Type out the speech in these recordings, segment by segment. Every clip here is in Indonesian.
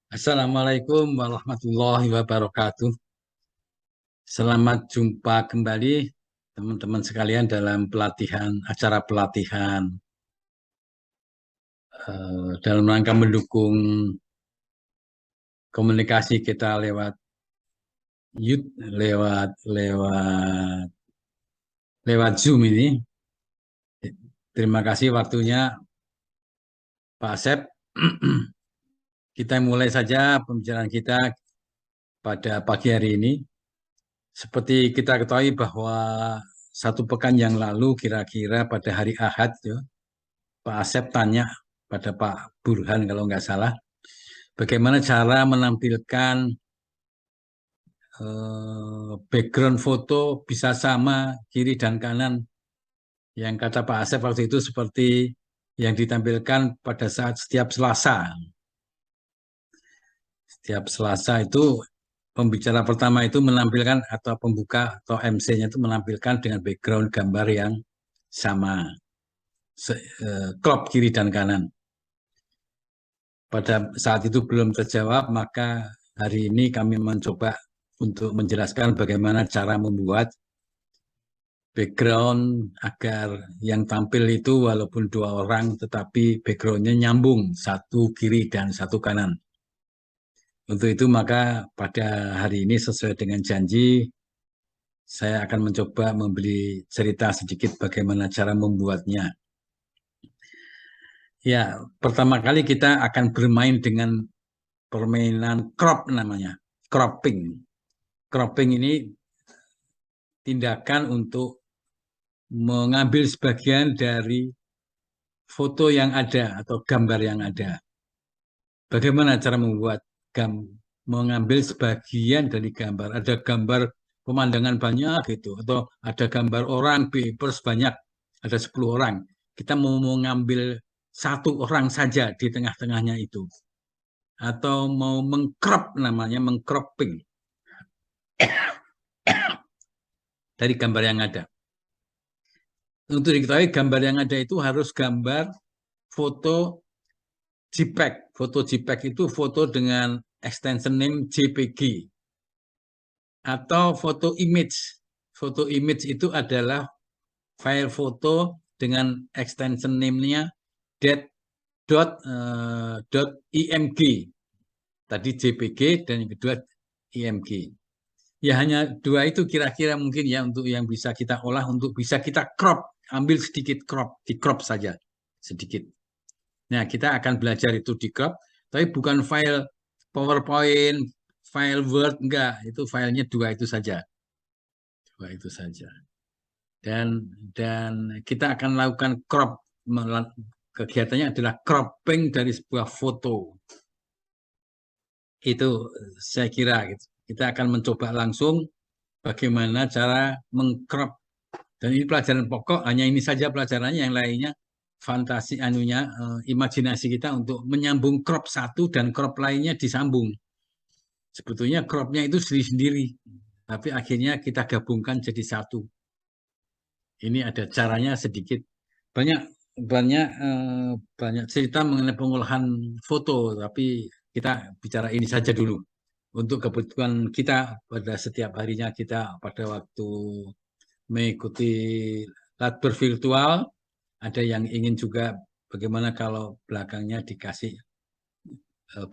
Assalamualaikum warahmatullahi wabarakatuh. Selamat jumpa kembali teman-teman sekalian dalam acara pelatihan dalam rangka mendukung komunikasi kita lewat YouTube, lewat Zoom ini. Terima kasih waktunya Pak Asep. Kita mulai saja pembicaraan kita pada pagi hari ini. Seperti kita ketahui bahwa satu pekan yang lalu kira-kira pada hari Ahad ya, Pak Asep tanya pada Pak Burhan kalau nggak salah, bagaimana cara menampilkan background foto bisa sama kiri dan kanan. Yang kata Pak Asep waktu itu seperti yang ditampilkan pada saat setiap Selasa. Setiap Selasa itu pembicara pertama itu menampilkan atau pembuka atau MC-nya itu menampilkan dengan background gambar yang sama, crop kiri dan kanan. Pada saat itu belum terjawab, maka hari ini kami mencoba untuk menjelaskan bagaimana cara membuat background agar yang tampil itu walaupun dua orang tetapi backgroundnya nyambung, satu kiri dan satu kanan. Untuk itu maka pada hari ini sesuai dengan janji, saya akan mencoba memberi cerita sedikit bagaimana cara membuatnya. Ya, pertama kali kita akan bermain dengan permainan crop namanya, cropping. Cropping ini tindakan untuk mengambil sebagian dari foto yang ada atau gambar yang ada. Bagaimana cara mengambil sebagian dari gambar? Ada gambar pemandangan banyak gitu, atau ada gambar orang bebas banyak, ada 10 orang. Kita mau mengambil satu orang saja di tengah-tengahnya itu, atau mau mengcrop namanya mengcropping dari gambar yang ada. Untuk diketahui gambar yang ada itu harus gambar foto JPEG. Foto JPEG itu foto dengan extension name JPG. Atau foto image. Foto image itu adalah file foto dengan extension name-nya .img. Tadi JPG dan yang kedua IMG. Ya hanya dua itu kira-kira mungkin ya untuk yang bisa kita olah, untuk bisa kita crop, ambil sedikit crop, di crop saja sedikit. Nah, kita akan belajar itu di crop, tapi bukan file PowerPoint, file Word, enggak. Itu filenya dua itu saja. Dua itu saja. Dan kita akan lakukan crop. Kegiatannya adalah cropping dari sebuah foto. Itu saya kira gitu. Kita akan mencoba langsung bagaimana cara mengcrop. Dan ini pelajaran pokok, hanya ini saja pelajarannya, yang lainnya fantasi imajinasi kita untuk menyambung crop satu dan crop lainnya disambung. Sebetulnya cropnya itu sendiri-sendiri, tapi akhirnya kita gabungkan jadi satu. Ini ada caranya sedikit. Banyak banyak banyak cerita mengenai pengolahan foto, tapi kita bicara ini saja dulu. Untuk kebutuhan kita pada setiap harinya kita pada waktu mengikuti latber virtual, ada yang ingin juga bagaimana kalau belakangnya dikasih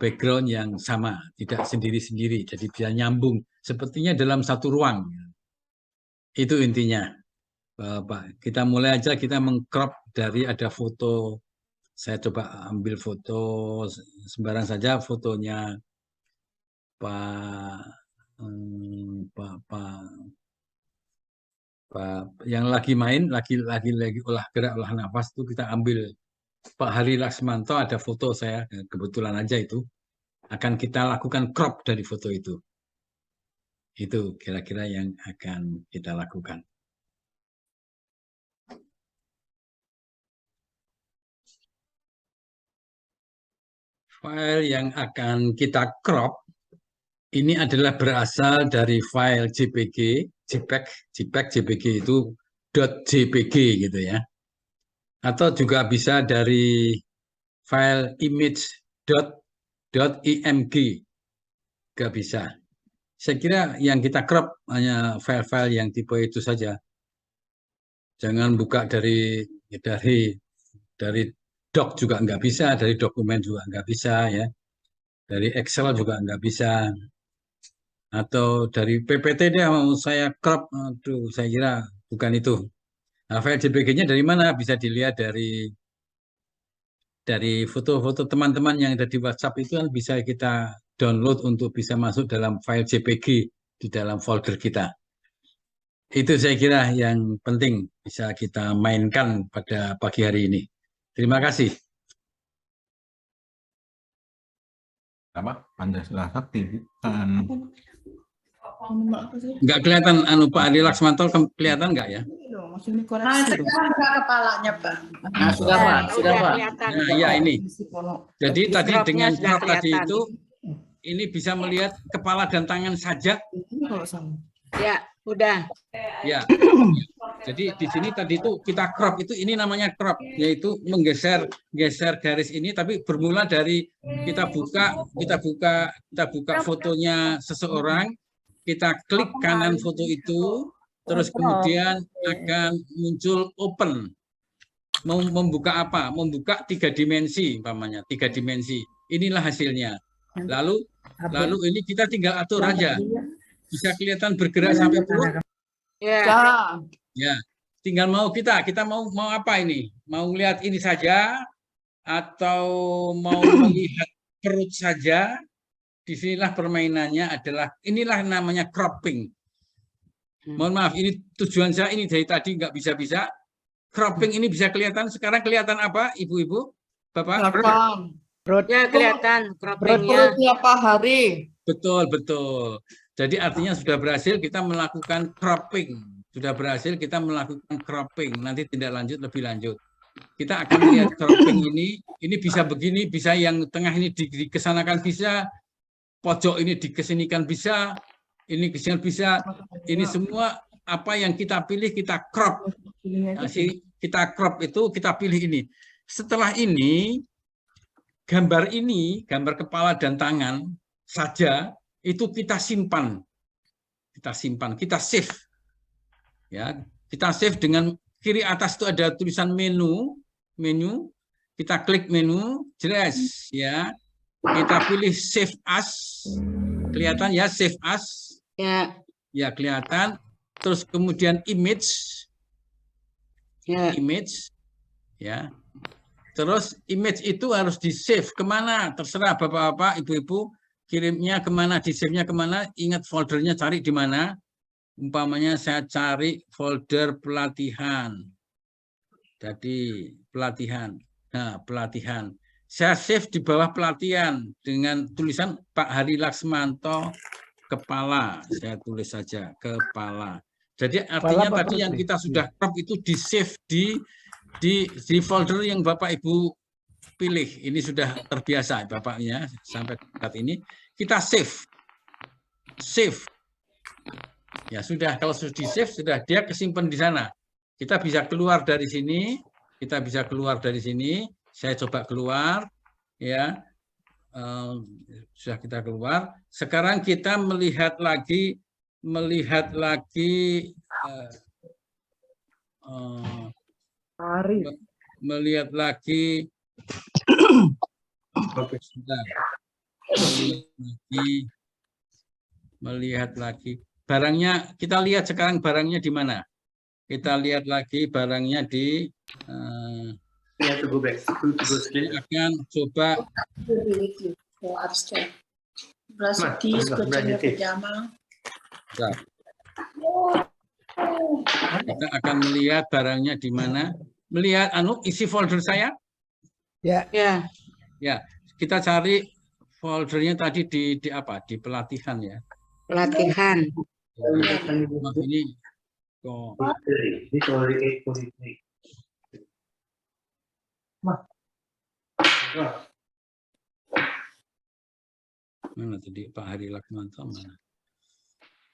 background yang sama, tidak sendiri-sendiri, jadi bisa nyambung, sepertinya dalam satu ruang. Itu intinya, Pak. Kita mulai aja, kita mengcrop dari ada foto. Saya coba ambil foto sembarang saja, fotonya Pak, Pak yang lagi main, lagi olah gerak, olah nafas itu kita ambil Pak Hari Laksmanto, ada foto saya, kebetulan aja itu. Akan kita lakukan crop dari foto itu. Itu kira-kira yang akan kita lakukan. File yang akan kita crop ini adalah berasal dari file JPG, JPG itu .jpg gitu ya. Atau juga bisa dari file image .img nggak bisa. Saya kira yang kita crop hanya file-file yang tipe itu saja. Jangan buka dari doc juga nggak bisa, dari dokumen juga nggak bisa ya, dari Excel juga nggak bisa, atau dari PPT dia mau saya crop, aduh saya kira bukan itu. Nah, file JPG-nya dari mana? Bisa dilihat dari foto-foto teman-teman yang ada di WhatsApp itu kan bisa kita download untuk bisa masuk dalam file JPG di dalam folder kita. Itu saya kira yang penting bisa kita mainkan pada pagi hari ini. Terima kasih. Apa? Pancasila Sakti bukan. Nggak kelihatan Pak Adi Laksmanto, kelihatan nggak ya? Kepalanya, Pak. Nah, sudah Pak, sudah Pak. Nah, ya ini. Jadi tadi dengan crop tadi itu, ini bisa melihat kepala dan tangan saja. Ya, udah. Ya. Jadi di sini tadi itu kita crop itu, ini namanya crop, yaitu menggeser garis ini, tapi bermula dari kita buka fotonya seseorang, kita klik kanan foto itu, terus kemudian akan muncul open. Membuka apa? Membuka 3 dimensi, umpamanya 3 dimensi. Inilah hasilnya. Lalu ini kita tinggal atur aja. Bisa kelihatan bergerak sampai perut. Ya, tinggal kita mau apa ini? Mau lihat ini saja atau mau melihat perut saja? Disinilah permainannya inilah namanya cropping. Mohon maaf, ini tujuan saya ini dari tadi nggak bisa-bisa. Cropping ini bisa kelihatan. Sekarang kelihatan apa, Ibu-ibu, Bapak? Ya, kelihatan croppingnya. Pak Hari. Betul. Jadi artinya sudah berhasil kita melakukan cropping. Sudah berhasil kita melakukan cropping. Nanti tidak lebih lanjut. Kita akan lihat cropping ini bisa begini, bisa yang tengah ini dikesanakan bisa, pojok ini dikesinikan bisa, ini kesini bisa, ini semua apa yang kita pilih kita crop. Nah, kita crop itu kita pilih ini. Setelah ini, gambar kepala dan tangan saja itu kita simpan, kita save. Ya, kita save dengan kiri atas itu ada tulisan menu, kita klik menu, jelas ya. Kita pilih save as, kelihatan ya save as, ya kelihatan. Terus kemudian image, ya. Terus image itu harus di save kemana? Terserah bapak-bapak, ibu-ibu, kirimnya kemana, di save-nya kemana? Ingat foldernya cari di mana? Umpamanya saya cari folder pelatihan. Jadi pelatihan. Nah, pelatihan. Saya save di bawah pelatihan dengan tulisan Pak Hari Laksmanto kepala. Saya tulis saja kepala. Jadi artinya tadi yang kita sudah crop itu di save di folder yang Bapak Ibu pilih. Ini sudah terbiasa Bapaknya sampai saat ini. Kita save. Ya sudah, kalau sudah di save sudah dia kesimpan di sana. Kita bisa keluar dari sini. Saya coba keluar, ya, sudah kita keluar. Sekarang kita melihat lagi melihat lagi barangnya. Kita lihat sekarang barangnya di mana. Kita lihat lagi barangnya di akan coba kita akan melihat barangnya di mana. Melihat isi folder saya. Ya. Kita cari foldernya tadi di apa? Di pelatihan ya. Pelatihan. Ini kok. Mana tadi Pak Hari Laksmanto mana?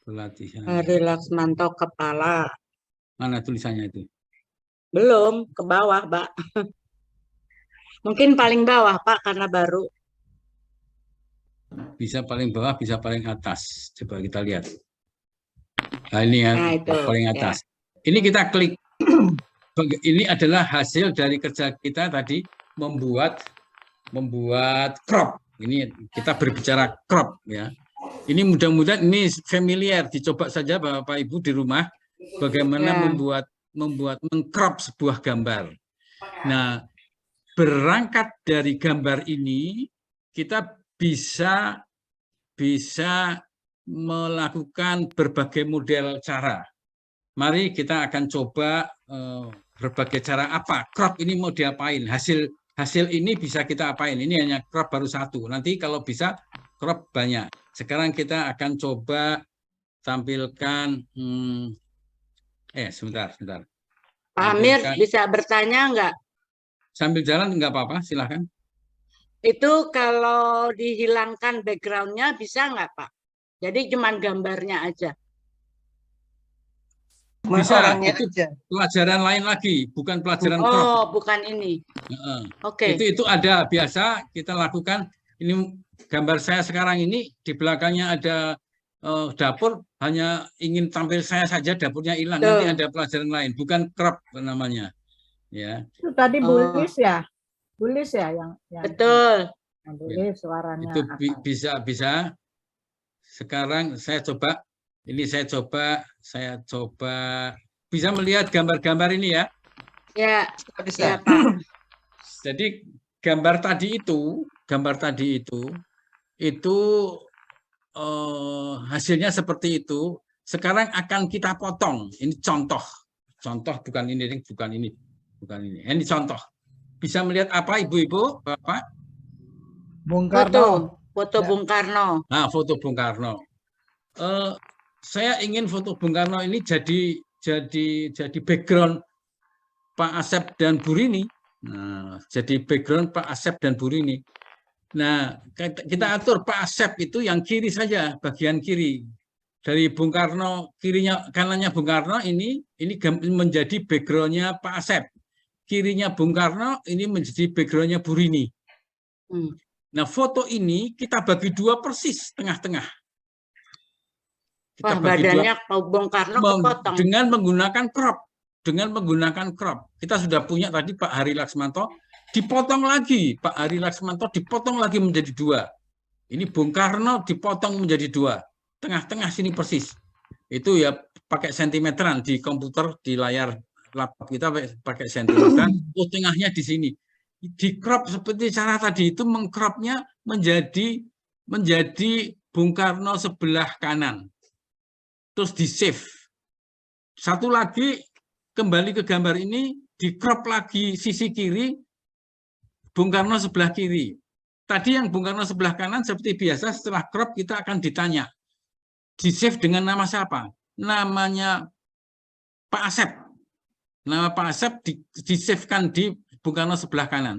Pelatihan. Hari Laksmanto kepala. Mana tulisannya itu? Belum, ke bawah, Pak. Mungkin paling bawah, Pak, karena baru. Bisa paling bawah, bisa paling atas. Coba kita lihat. Nah, ini yang Nah, itu, paling ya. atas. Ini kita klik. Ini adalah hasil dari kerja kita tadi membuat crop. Ini kita berbicara crop ya. Ini mudah-mudahan ini familiar, dicoba saja Bapak Ibu di rumah bagaimana Ya. membuat mengcrop sebuah gambar. Nah, berangkat dari gambar ini kita bisa melakukan berbagai model cara. Mari kita akan coba berbagai cara apa. Crop ini mau diapain? Hasil ini bisa kita apain? Ini hanya crop baru satu. Nanti kalau bisa crop banyak. Sekarang kita akan coba tampilkan. Sebentar. Pak Amir Tampilkan. bisa bertanya nggak? Sambil jalan nggak apa-apa, silahkan. Itu kalau dihilangkan background-nya bisa nggak, Pak? Jadi cuma gambarnya aja. Bisa, itu pelajaran lain lagi, bukan pelajaran crop. Oh, bukan ini. Oke. Itu ada biasa kita lakukan. Ini gambar saya sekarang ini di belakangnya ada dapur, hanya ingin tampil saya saja, dapurnya hilang. Nanti ada pelajaran lain, bukan crop namanya. Ya. Itu tadi bulis ya? Bulis ya yang Betul. yang bulis suaranya. Itu bisa. Sekarang saya coba. Ini saya coba bisa melihat gambar-gambar ini ya. Ya, Bisa. ya, Pak. Jadi gambar tadi itu hasilnya seperti itu. Sekarang akan kita potong. Ini contoh bukan ini. Ini contoh. Bisa melihat apa Ibu-ibu, Bapak? Bung Karno. Foto Bung Karno. Nah, foto Bung Karno. Saya ingin foto Bung Karno ini jadi background Pak Asep dan Bu Rini. Nah, jadi background Pak Asep dan Bu Rini. Nah, kita atur Pak Asep itu yang kiri saja, bagian kiri. Dari Bung Karno, kanannya Bung Karno ini menjadi backgroundnya Pak Asep. Kirinya Bung Karno ini menjadi backgroundnya Bu Rini. Nah, foto ini kita bagi dua persis, tengah-tengah. Wah, badannya Bung Karno kepotong. Dengan menggunakan crop. Kita sudah punya tadi Pak Hari Laksmanto, dipotong lagi. Pak Hari Laksmanto dipotong lagi menjadi dua. Ini Bung Karno dipotong menjadi dua. Tengah-tengah sini persis. Itu ya pakai sentimeteran di komputer, di layar laptop kita pakai sentimeteran. Oh, tengahnya di sini. Di crop seperti cara tadi itu, mengcropnya menjadi Bung Karno sebelah kanan. Terus di save. Satu lagi kembali ke gambar ini, di crop lagi sisi kiri, Bung Karno sebelah kiri. Tadi yang Bung Karno sebelah kanan seperti biasa, setelah crop kita akan ditanya. Di save dengan nama siapa? Namanya Pak Asep. Nama Pak Asep di save-kan di Bung Karno sebelah kanan.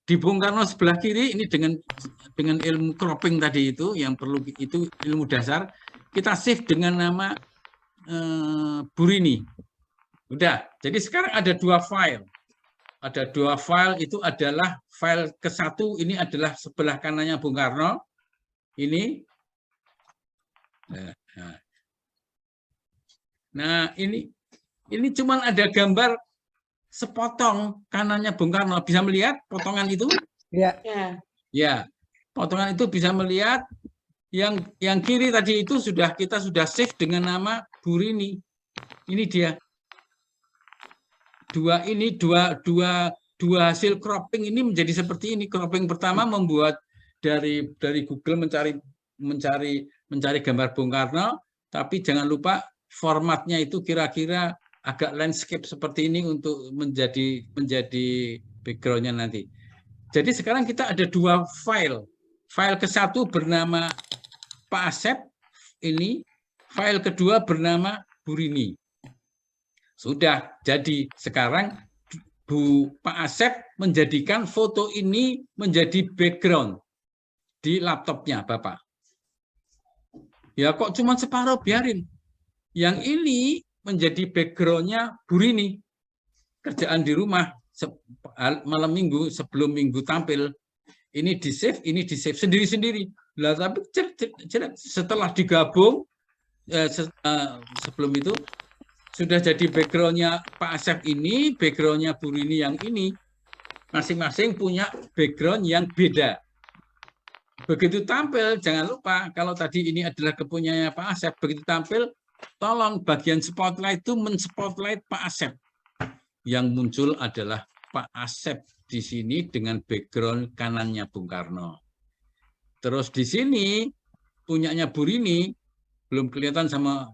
Di Bung Karno sebelah kiri ini dengan ilmu cropping tadi itu yang perlu itu ilmu dasar. Kita save dengan nama Bu Rini. Udah. Jadi sekarang ada dua file. Ada dua file, itu adalah file ke-1 ini adalah sebelah kanannya Bung Karno. Ini. Nah, ini cuma ada gambar sepotong kanannya Bung Karno. Bisa melihat potongan itu? Ya. Ya. Potongan itu bisa melihat. Yang kiri tadi itu kita sudah save dengan nama Bu Rini. Ini dia. Dua hasil cropping ini menjadi seperti ini. Cropping pertama membuat dari Google mencari gambar Bung Karno, tapi jangan lupa formatnya itu kira-kira agak landscape seperti ini untuk menjadi backgroundnya nanti. Jadi sekarang kita ada dua file. File ke-1 bernama Pak Asep ini, file kedua bernama Bu Rini. Sudah, jadi sekarang Pak Asep menjadikan foto ini menjadi background di laptopnya Bapak. Ya kok cuma separuh, biarin. Yang ini menjadi backgroundnya Bu Rini. Kerjaan di rumah malam minggu sebelum minggu tampil. ini di save sendiri-sendiri. Lah tapi setelah digabung sebelum itu sudah jadi backgroundnya Pak Asep ini, backgroundnya Bu Rini yang ini, masing-masing punya background yang beda. Begitu tampil, jangan lupa kalau tadi ini adalah kepunyanya Pak Asep, begitu tampil, tolong bagian spotlight itu men-spotlight Pak Asep. Yang muncul adalah Pak Asep di sini dengan background kanannya Bung Karno. Terus di sini punyanya Bu Rini, belum kelihatan sama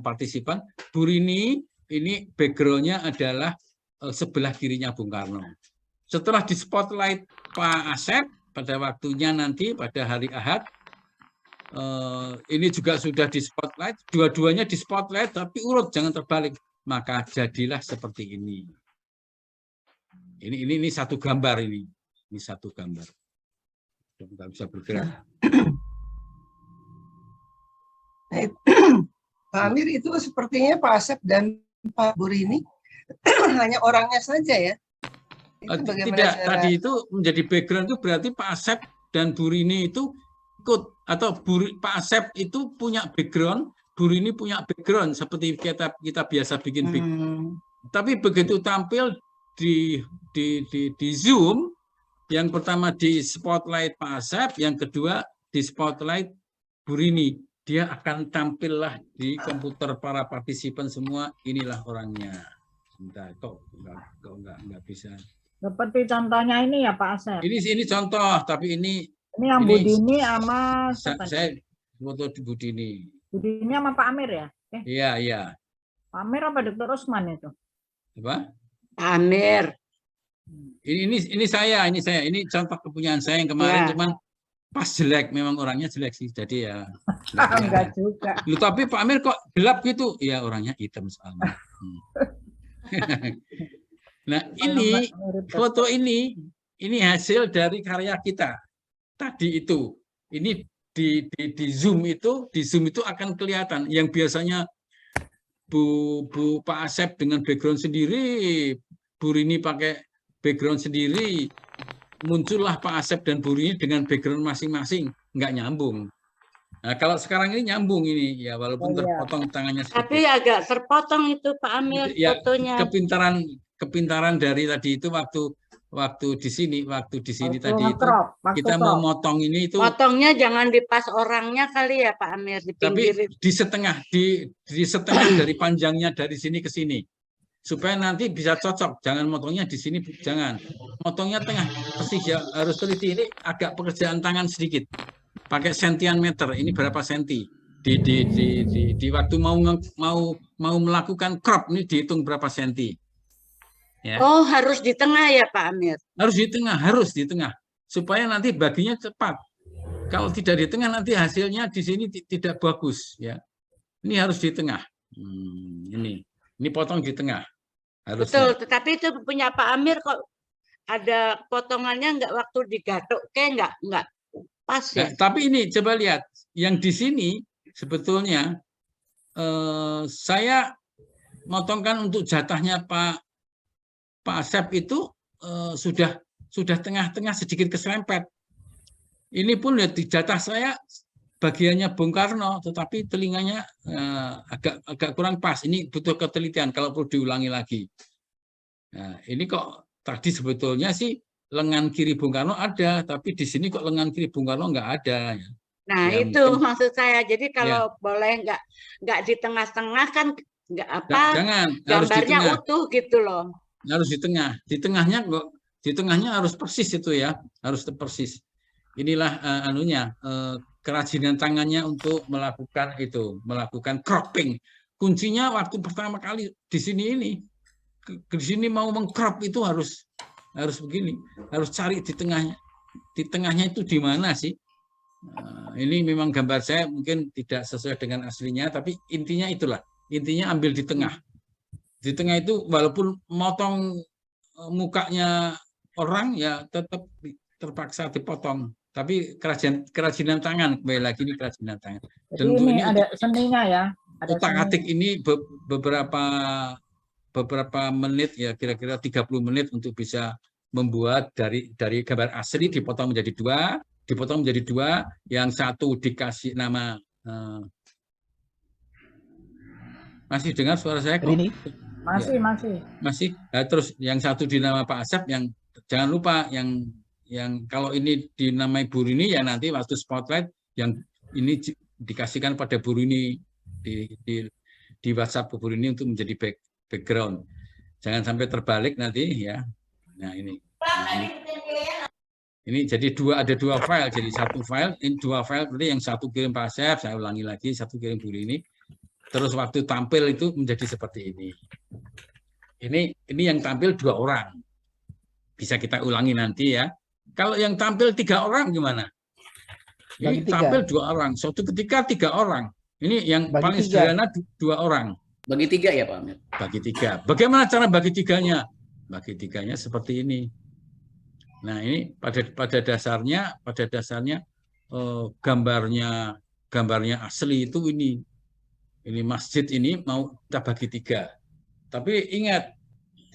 partisipan. Bu Rini ini backgroundnya adalah sebelah kirinya Bung Karno. Setelah di spotlight Pak Asep pada waktunya nanti pada hari Ahad, ini juga sudah di spotlight, dua-duanya di spotlight tapi urut jangan terbalik, maka jadilah seperti ini. Ini satu gambar ini satu gambar. Kita bisa bergerak. Pak Amir, itu sepertinya Pak Asep dan Pak Bu Rini hanya orangnya saja ya? Tidak, tadi itu menjadi background itu berarti Pak Asep dan Bu Rini itu ikut, atau Pak Asep itu punya background, Bu Rini punya background seperti kita biasa bikin background. Tapi begitu tampil di Zoom, yang pertama di spotlight Pak Asep, yang kedua di spotlight Bu Rini. Dia akan tampillah di komputer para partisipan semua, inilah orangnya. Sebentar, kok nggak bisa. Seperti contohnya ini ya Pak Asep. Ini contoh, tapi ini yang Bu Dini sama saya foto Bu Dini. Bu Dini sama Pak Amir ya? Iya. Pak Amir apa Dr. Usman itu? Apa? Pak Amir. Ini saya. Ini contoh kepunyaan saya yang kemarin, cuman pas jelek, memang orangnya jelek sih, jadi ya. Enggak juga. Loh, tapi Pak Amir kok gelap gitu? Ya orangnya hitam soalnya. Nah ini foto ini hasil dari karya kita tadi itu. Ini di Zoom itu akan kelihatan. Yang biasanya Bu Pak Asep dengan background sendiri, Bu Rini pakai background sendiri, muncullah Pak Asep dan Bu Rini dengan background masing-masing, nggak nyambung. Nah, kalau sekarang ini nyambung ini, ya walaupun terpotong tangannya sedikit. Tapi agak terpotong itu Pak Amir ya, fotonya. Kepintaran dari tadi itu waktu di sini tadi itu kita mau motong ini itu. Potongnya jangan di pas orangnya kali ya Pak Amir, di pinggir. Tapi di setengah dari panjangnya dari sini ke sini. Supaya nanti bisa cocok, jangan motongnya di sini, jangan motongnya tengah persis ya, harus teliti. Ini agak pekerjaan tangan sedikit, pakai sentian meter, ini berapa senti di waktu mau melakukan crop ini dihitung berapa senti ya. Oh, harus di tengah ya Pak Amir? Harus di tengah supaya nanti baginya cepat. Kalau tidak di tengah nanti hasilnya di sini tidak bagus ya. Ini harus di tengah. Ini potong di tengah. Harusnya. Betul, tetapi itu punya Pak Amir kok ada potongannya nggak waktu digatuk, kayak nggak pas ya. Nah, tapi ini coba lihat, yang di sini sebetulnya saya motongkan untuk jatahnya Pak Asep itu sudah tengah-tengah sedikit keserempet. Ini pun lihat di jatah saya bagiannya Bung Karno, tetapi telinganya agak kurang pas. Ini butuh ketelitian kalau perlu diulangi lagi. Nah, ini kok tadi sebetulnya sih lengan kiri Bung Karno ada, tapi di sini kok lengan kiri Bung Karno nggak ada. Nah ya, itu mungkin, maksud saya. Jadi kalau boleh nggak di tengah-tengah kan nggak apa? Jangan. Gambarnya harus utuh gitu loh. Harus di tengah. Di tengahnya harus persis itu ya, harus persis. Inilah kerajinan tangannya untuk melakukan cropping. Kuncinya waktu pertama kali di sini mau mengcrop itu harus begini, harus cari di tengahnya. Di tengahnya itu di mana sih? Ini memang gambar saya mungkin tidak sesuai dengan aslinya, tapi intinya itulah. Intinya ambil di tengah. Di tengah itu walaupun motong mukanya orang ya tetap terpaksa dipotong. Tapi kerajinan tangan, kembali lagi ini kerajinan tangan. Dan ini ada seninya ya. Utak-atik ini beberapa menit ya, kira-kira 30 menit untuk bisa membuat dari gambar asli dipotong menjadi dua, yang satu dikasih nama masih dengar suara saya kok? Rini. Masih. Nah, terus yang satu dinama Pak Asep, yang jangan lupa yang kalau ini dinamai Bu Rini ya nanti waktu spotlight yang ini dikasihkan pada Bu Rini di WhatsApp Bu Rini untuk menjadi background. Jangan sampai terbalik nanti ya. Nah, ini jadi ada dua file, jadi satu file, ini dua file, berarti yang satu kirim Pak Asep, saya ulangi lagi, satu kirim Bu Rini. Terus waktu tampil itu menjadi seperti ini. Ini yang tampil 2 orang. Bisa kita ulangi nanti ya. Kalau yang tampil 3 orang gimana? Ini tampil 2 orang. Suatu ketika 3 orang. Ini yang paling sederhana 2 orang. Bagi 3 ya Pak Amir? Bagi 3. Bagaimana cara bagi 3-nya? Bagi 3-nya seperti ini. Nah, ini pada dasarnya gambarnya asli itu ini. Ini masjid ini mau kita bagi 3. Tapi ingat,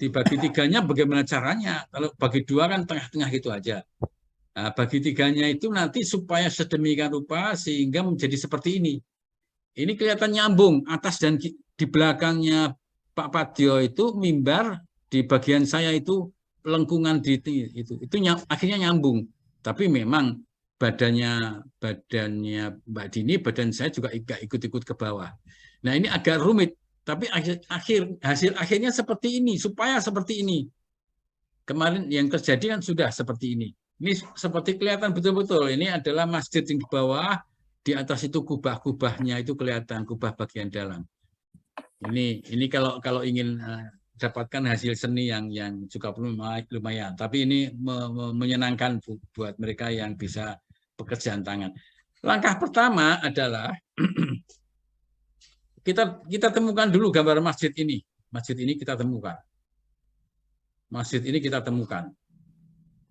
dibagi 3-nya bagaimana caranya? Kalau bagi 2 kan tengah-tengah gitu aja. Nah, bagi 3-nya itu nanti supaya sedemikian rupa sehingga menjadi seperti ini. Ini kelihatan nyambung, atas dan di belakangnya Pak Padyo itu mimbar, di bagian saya itu lengkungan itu akhirnya nyambung. Tapi memang badannya Mbak Dini, badan saya juga ikut-ikut ke bawah. Nah, ini agak rumit, tapi hasil akhirnya seperti ini, supaya seperti ini. Kemarin yang terjadi kan sudah seperti ini. Ini seperti kelihatan betul-betul. Ini adalah masjid yang di bawah, di atas itu kubah-kubahnya itu kelihatan, kubah bagian dalam. Ini kalau ingin dapatkan hasil seni yang juga lumayan. Tapi ini menyenangkan buat mereka yang bisa pekerjaan tangan. Langkah pertama adalah kita temukan dulu gambar masjid ini. Masjid ini kita temukan. Masjid ini kita temukan.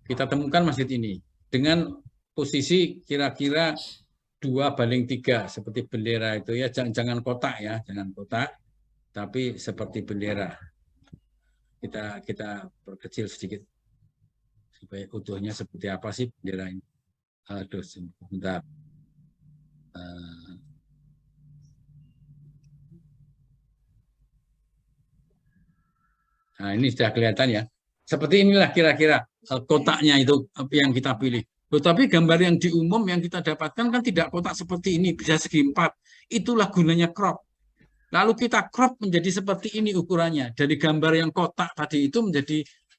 Kita temukan masjid ini dengan posisi kira-kira 2:3 seperti bendera itu ya. Jangan kotak ya, jangan kotak, tapi seperti bendera. Kita perkecil sedikit supaya utuhnya seperti apa sih bendera ini. Aduh, sebentar. Nah, ini sudah kelihatan ya. Seperti inilah kira-kira kotaknya itu yang kita pilih. Tetapi gambar yang di umum yang kita dapatkan kan tidak kotak seperti ini, bisa segi 4. Itulah gunanya crop. Lalu kita crop menjadi seperti ini ukurannya. Dari gambar yang kotak tadi itu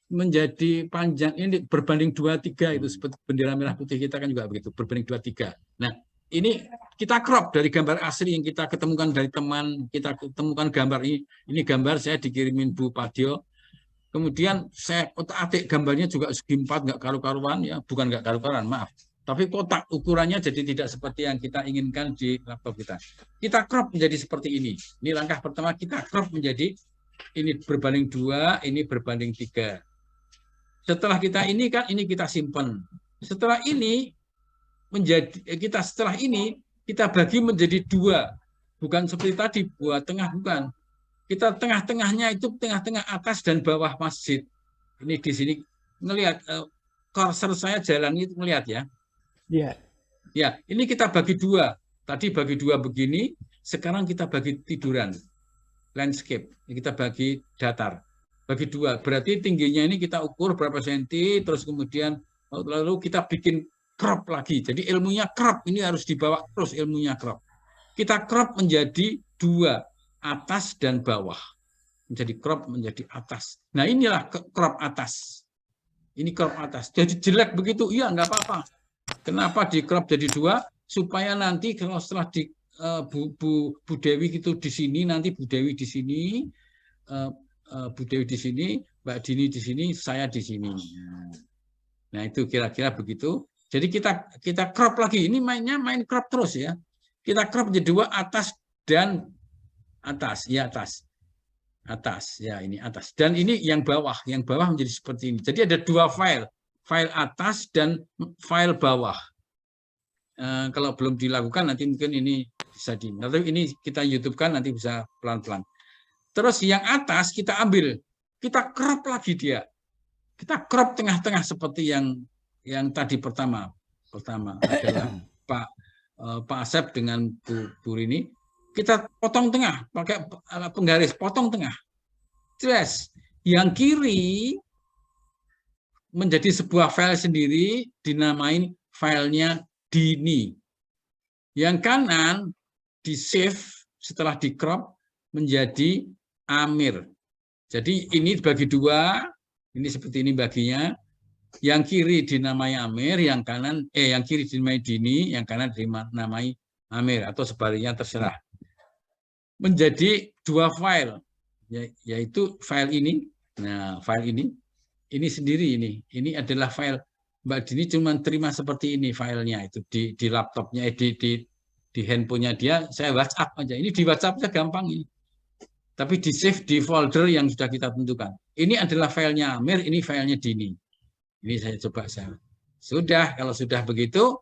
menjadi panjang, ini berbanding 2:3 itu seperti bendera merah putih kita kan juga begitu, berbanding 2:3. Nah, ini kita crop dari gambar asli yang kita ketemukan dari teman, kita ketemukan gambar ini. Ini gambar saya dikirimin Bu Padyo. Kemudian saya otak-atik gambarnya juga segi 4, nggak karu-karuan ya, bukan nggak karu-karuan, maaf. Tapi kotak ukurannya jadi tidak seperti yang kita inginkan di laptop kita. Kita crop menjadi seperti ini. Ini langkah pertama, kita crop menjadi ini berbanding 2, ini berbanding 3. Setelah kita ini kan ini kita simpan. Setelah ini setelah ini kita bagi menjadi 2. Bukan seperti tadi buat tengah, bukan. Kita tengah-tengahnya itu tengah-tengah atas dan bawah masjid. Ini di sini ngelihat cursor saya jalan itu ngelihat ya. Iya. Ya, ini kita bagi 2. Tadi bagi 2 begini, sekarang kita bagi tiduran. Landscape, kita bagi datar. Bagi 2, berarti tingginya ini kita ukur berapa senti, terus kemudian lalu kita bikin crop lagi. Jadi ilmunya crop, ini harus dibawa terus ilmunya crop. Kita crop menjadi 2. Atas dan bawah. Menjadi crop menjadi atas. Nah, inilah crop atas. Ini crop atas. Jadi jelek begitu, iya nggak apa-apa. Kenapa di crop jadi 2? Supaya nanti kalau setelah di Bu Dewi itu di sini, nanti Bu Dewi di sini, Bu Dewi di sini, Mbak Dini di sini, saya di sini. Nah, itu kira-kira begitu. Jadi kita crop lagi. Ini main crop terus ya. Kita crop jadi 2, atas dan atas, ya atas, ya ini atas. Dan ini yang bawah menjadi seperti ini. Jadi ada 2 file atas dan file bawah. Kalau belum dilakukan nanti mungkin ini bisa tapi ini kita YouTube-kan nanti bisa pelan-pelan. Terus yang atas kita ambil, kita crop lagi dia. Kita crop tengah-tengah seperti yang tadi pertama adalah Pak Asep dengan Bu Rini. Kita potong tengah pakai penggaris, potong tengah. Jelas. Yang kiri menjadi sebuah file sendiri, dinamain filenya Dini. Yang kanan di save setelah di crop menjadi Amir. Jadi ini dibagi dua. Ini seperti ini baginya. Yang kiri dinamai Amir, yang kiri dinamai Dini, yang kanan dinamai Amir atau sebaliknya terserah. Menjadi dua file, yaitu file ini. Nah, file ini sendiri ini adalah file Mbak Dini cuma terima seperti ini filenya itu di laptopnya, di handphonenya dia. Saya WhatsApp aja. Ini di WhatsAppnya gampang ini. Tapi di save di folder yang sudah kita tentukan. Ini adalah filenya Amir, ini filenya Dini. Ini saya coba sudah, kalau sudah begitu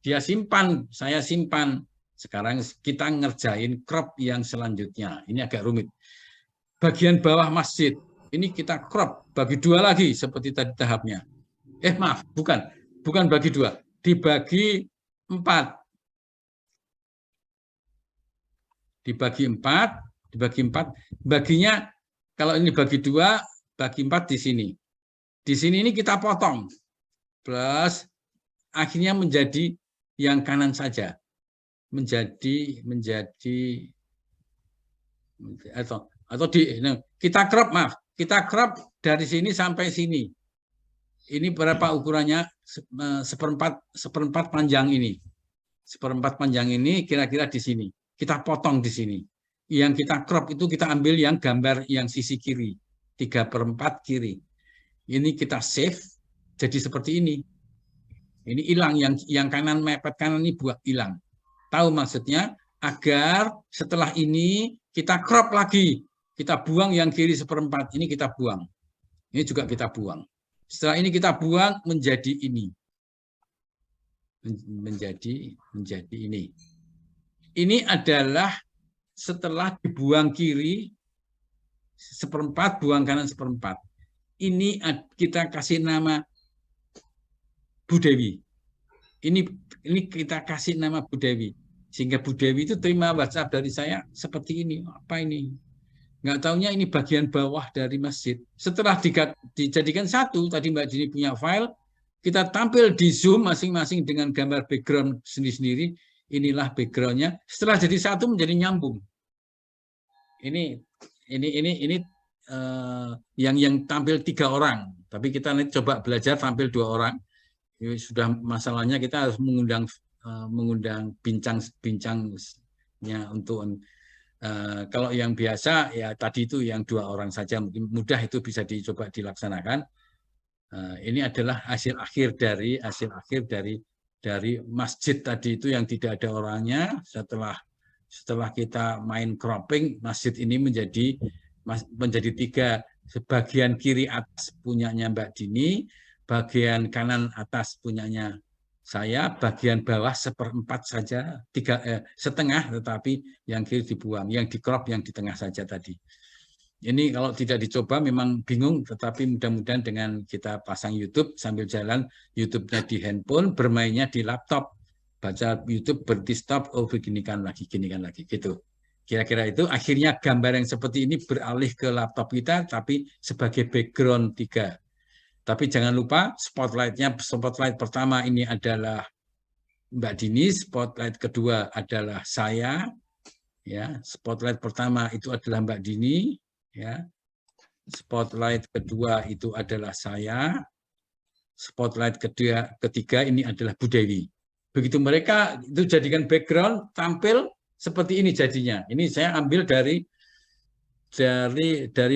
dia simpan, saya simpan. Sekarang kita ngerjain crop yang selanjutnya. Ini agak rumit. Bagian bawah masjid ini kita crop bagi dua lagi seperti tadi tahapnya. Maaf, bukan bagi dua, dibagi 4. Dibagi 4. Baginya kalau ini bagi 2, bagi 4 di sini. Di sini ini kita potong. Plus akhirnya menjadi yang kanan saja. Menjadi kita crop, maaf. Kita crop dari sini sampai sini. Ini berapa ukurannya? Seperempat panjang ini. Seperempat panjang ini kira-kira di sini. Kita potong di sini. Yang kita crop itu kita ambil yang gambar yang sisi kiri, 3/4 kiri. Ini kita save jadi seperti ini. Ini hilang, yang kanan mepet kanan ini buat hilang. Tahu maksudnya? Agar setelah ini kita crop lagi, kita buang yang kiri 1/4 ini kita buang. Ini juga kita buang. Setelah ini kita buang menjadi ini. Menjadi ini. Ini adalah setelah dibuang kiri 1/4, buang kanan 1/4. Ini kita kasih nama Bu Dewi. Ini kita kasih nama Bu Dewi. Sehingga Bu Dewi itu terima WhatsApp dari saya seperti ini. Apa ini? Nggak taunya ini bagian bawah dari masjid. Setelah dijadikan satu, tadi Mbak Dini punya file, kita tampil di Zoom masing-masing dengan gambar background sendiri-sendiri. Inilah backgroundnya. Setelah jadi satu menjadi nyambung. Ini yang tampil 3 orang. Tapi kita nanti coba belajar tampil 2 orang. Ini sudah masalahnya kita harus mengundang bincang-bincangnya untuk kalau yang biasa ya tadi itu yang 2 orang saja mungkin mudah itu bisa dicoba dilaksanakan. Ini adalah hasil akhir dari masjid tadi itu yang tidak ada orangnya. Setelah kita main cropping, masjid ini menjadi 3. Sebagian kiri atas punyanya Mbak Dini, bagian kanan atas punyanya saya, bagian bawah 1/4 saja, 1/2, tetapi yang kiri dibuang, yang di crop yang di tengah saja tadi. Ini kalau tidak dicoba memang bingung, tetapi mudah-mudahan dengan kita pasang YouTube sambil jalan, YouTube-nya di handphone, bermainnya di laptop, baca YouTube, berhenti stop, oh beginikan lagi, gitu. Kira-kira itu akhirnya gambar yang seperti ini beralih ke laptop kita, tapi sebagai background 3. Tapi jangan lupa spotlight pertama ini adalah Mbak Dini, spotlight kedua adalah saya, ya. Spotlight pertama itu adalah Mbak Dini, ya. Spotlight kedua itu adalah saya. Spotlight ketiga ini adalah Bu Dewi. Begitu mereka itu jadikan background, tampil seperti ini jadinya. Ini saya ambil dari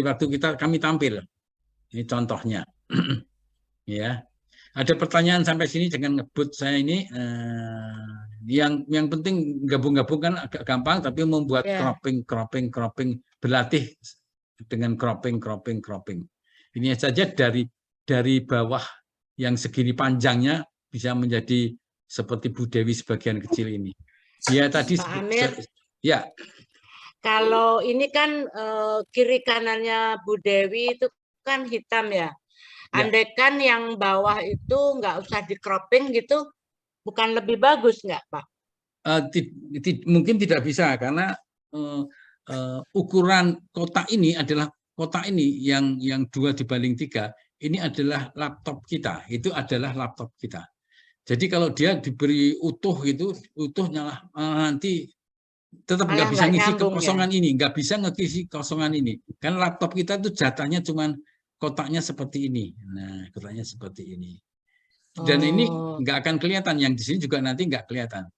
waktu kami tampil. Ini contohnya. Ya. Ada pertanyaan sampai sini, jangan ngebut saya ini. Yang penting gabung-gabung kan agak gampang, tapi membuat cropping, berlatih dengan cropping. Ini saja dari bawah yang segini panjangnya bisa menjadi seperti Bu Dewi sebagian kecil ini. Ya tadi Pak Amir, ya. Kalau ini kan kiri kanannya Bu Dewi itu kan hitam ya. Ya. Andaikan yang bawah itu nggak usah di cropping gitu, bukan lebih bagus nggak, Pak? Mungkin tidak bisa karena ukuran kotak ini adalah kotak ini yang 2:3 ini adalah laptop kita, itu adalah laptop kita. Jadi kalau dia diberi utuh itu utuhnya nanti tetap nggak Malah bisa nggak ngisi nyambung, kekosongan ini, nggak bisa ngisi kosongan ini. Kan laptop kita itu jatahnya cuman kotaknya seperti ini. Nah, kotaknya seperti ini. Dan ini Oh. nggak akan kelihatan, yang di sini juga nanti nggak kelihatan.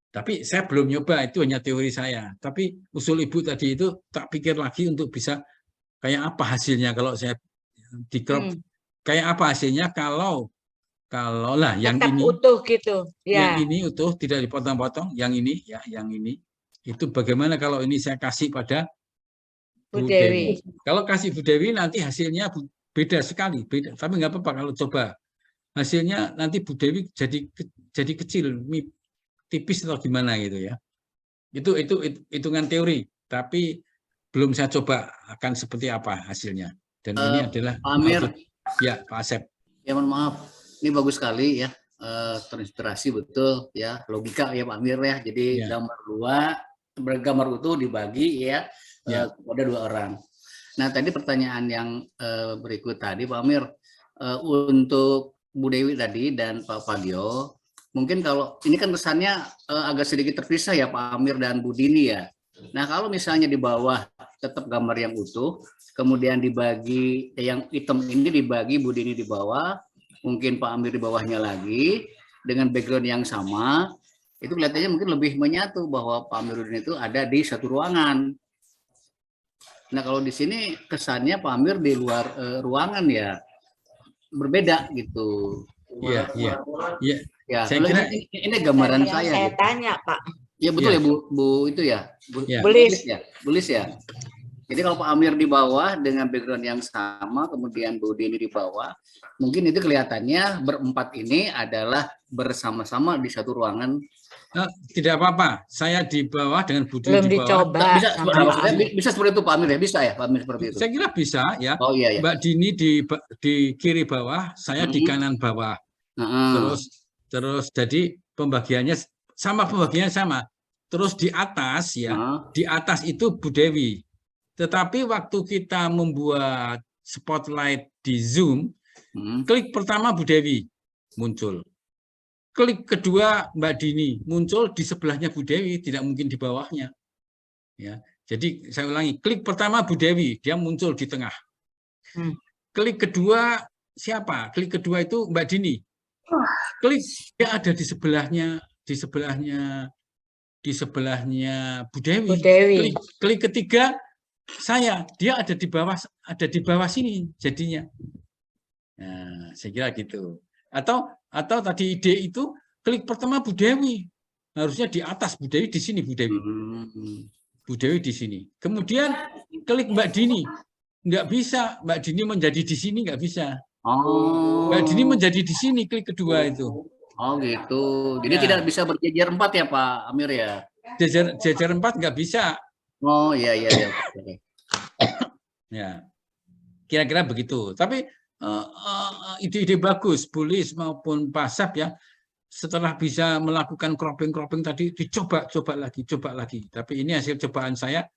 Tapi saya belum nyoba, itu hanya teori saya. Tapi usul Ibu tadi itu tak pikir lagi untuk bisa kayak apa hasilnya kalau saya di crop. Kayak apa hasilnya kalau lah yang Tetap ini utuh gitu. Ya. yang ini utuh tidak dipotong-potong, yang ini ya, yang ini itu bagaimana kalau ini saya kasih pada Bu Dewi. Kalau kasih Bu Dewi nanti hasilnya beda sekali, beda. Tapi nggak apa-apa kalau coba hasilnya nanti Bu Dewi jadi kecil, tipis atau gimana gitu ya. Itu hitungan teori, tapi belum saya coba akan seperti apa hasilnya. Dan ini adalah Pak Amir. Ya, Pak Asep. Ya mohon maaf, ini bagus sekali ya, terinspirasi betul ya, logika ya Pak Amir ya. Jadi gambar utuh dibagi ya, kepada 2 orang. Nah tadi pertanyaan yang berikut tadi Pak Amir, untuk Bu Dewi tadi dan Pak Fabio, mungkin kalau ini kan kesannya agak sedikit terpisah ya Pak Amir dan Bu Dini ya. Nah kalau misalnya di bawah tetap gambar yang utuh, kemudian dibagi yang hitam ini dibagi Bu Dini di bawah, mungkin Pak Amir di bawahnya lagi dengan background yang sama, itu kelihatannya mungkin lebih menyatu bahwa Pak Amiruddin itu ada di satu ruangan. Nah kalau di sini kesannya Pak Amir di luar ruangan ya, berbeda gitu. Iya. Ya, saya kira ini gambaran saya. Saya gitu. tanya Pak. Ya betul ya Bu itu ya, Bulis ya. Jadi kalau Pak Amir di bawah dengan background yang sama, kemudian Bu Dini di bawah, mungkin itu kelihatannya berempat ini adalah bersama-sama di satu ruangan. Tidak apa-apa, saya di bawah dengan Bu Dini Belum di bawah. dicoba. Bisa seperti itu Pak Amir ya, bisa ya Pak Amir seperti itu. Saya kira bisa ya. Oh iya. Mbak Dini di kiri bawah, saya di kanan bawah. Terus jadi pembagiannya sama. Terus di atas ya, di atas itu Bu Dewi. Tetapi waktu kita membuat spotlight di Zoom, klik pertama Bu Dewi muncul. Klik kedua Mbak Dini muncul di sebelahnya Bu Dewi, tidak mungkin di bawahnya. Ya, jadi saya ulangi, klik pertama Bu Dewi, dia muncul di tengah. Klik kedua siapa? Klik kedua itu Mbak Dini. Klik dia ada di sebelahnya Bu Dewi. Klik ketiga saya, dia ada di bawah sini jadinya. Nah, saya kira gitu. Atau tadi ide itu klik pertama Bu Dewi, harusnya di atas Bu Dewi, di sini Bu Dewi. Bu Dewi di sini. Kemudian klik Mbak Dini, nggak bisa Mbak Dini menjadi di sini, nggak bisa. Mbak Dini menjadi di sini, klik kedua itu. Oh gitu. Jadi tidak bisa berjejer 4 ya Pak Amir ya? Jejer 4 nggak bisa. Oh iya. Ya, kira-kira begitu. Tapi ide-ide bagus, Bulis maupun Pak Asep ya. Setelah bisa melakukan cropping tadi, dicoba lagi. Tapi ini hasil cobaan saya,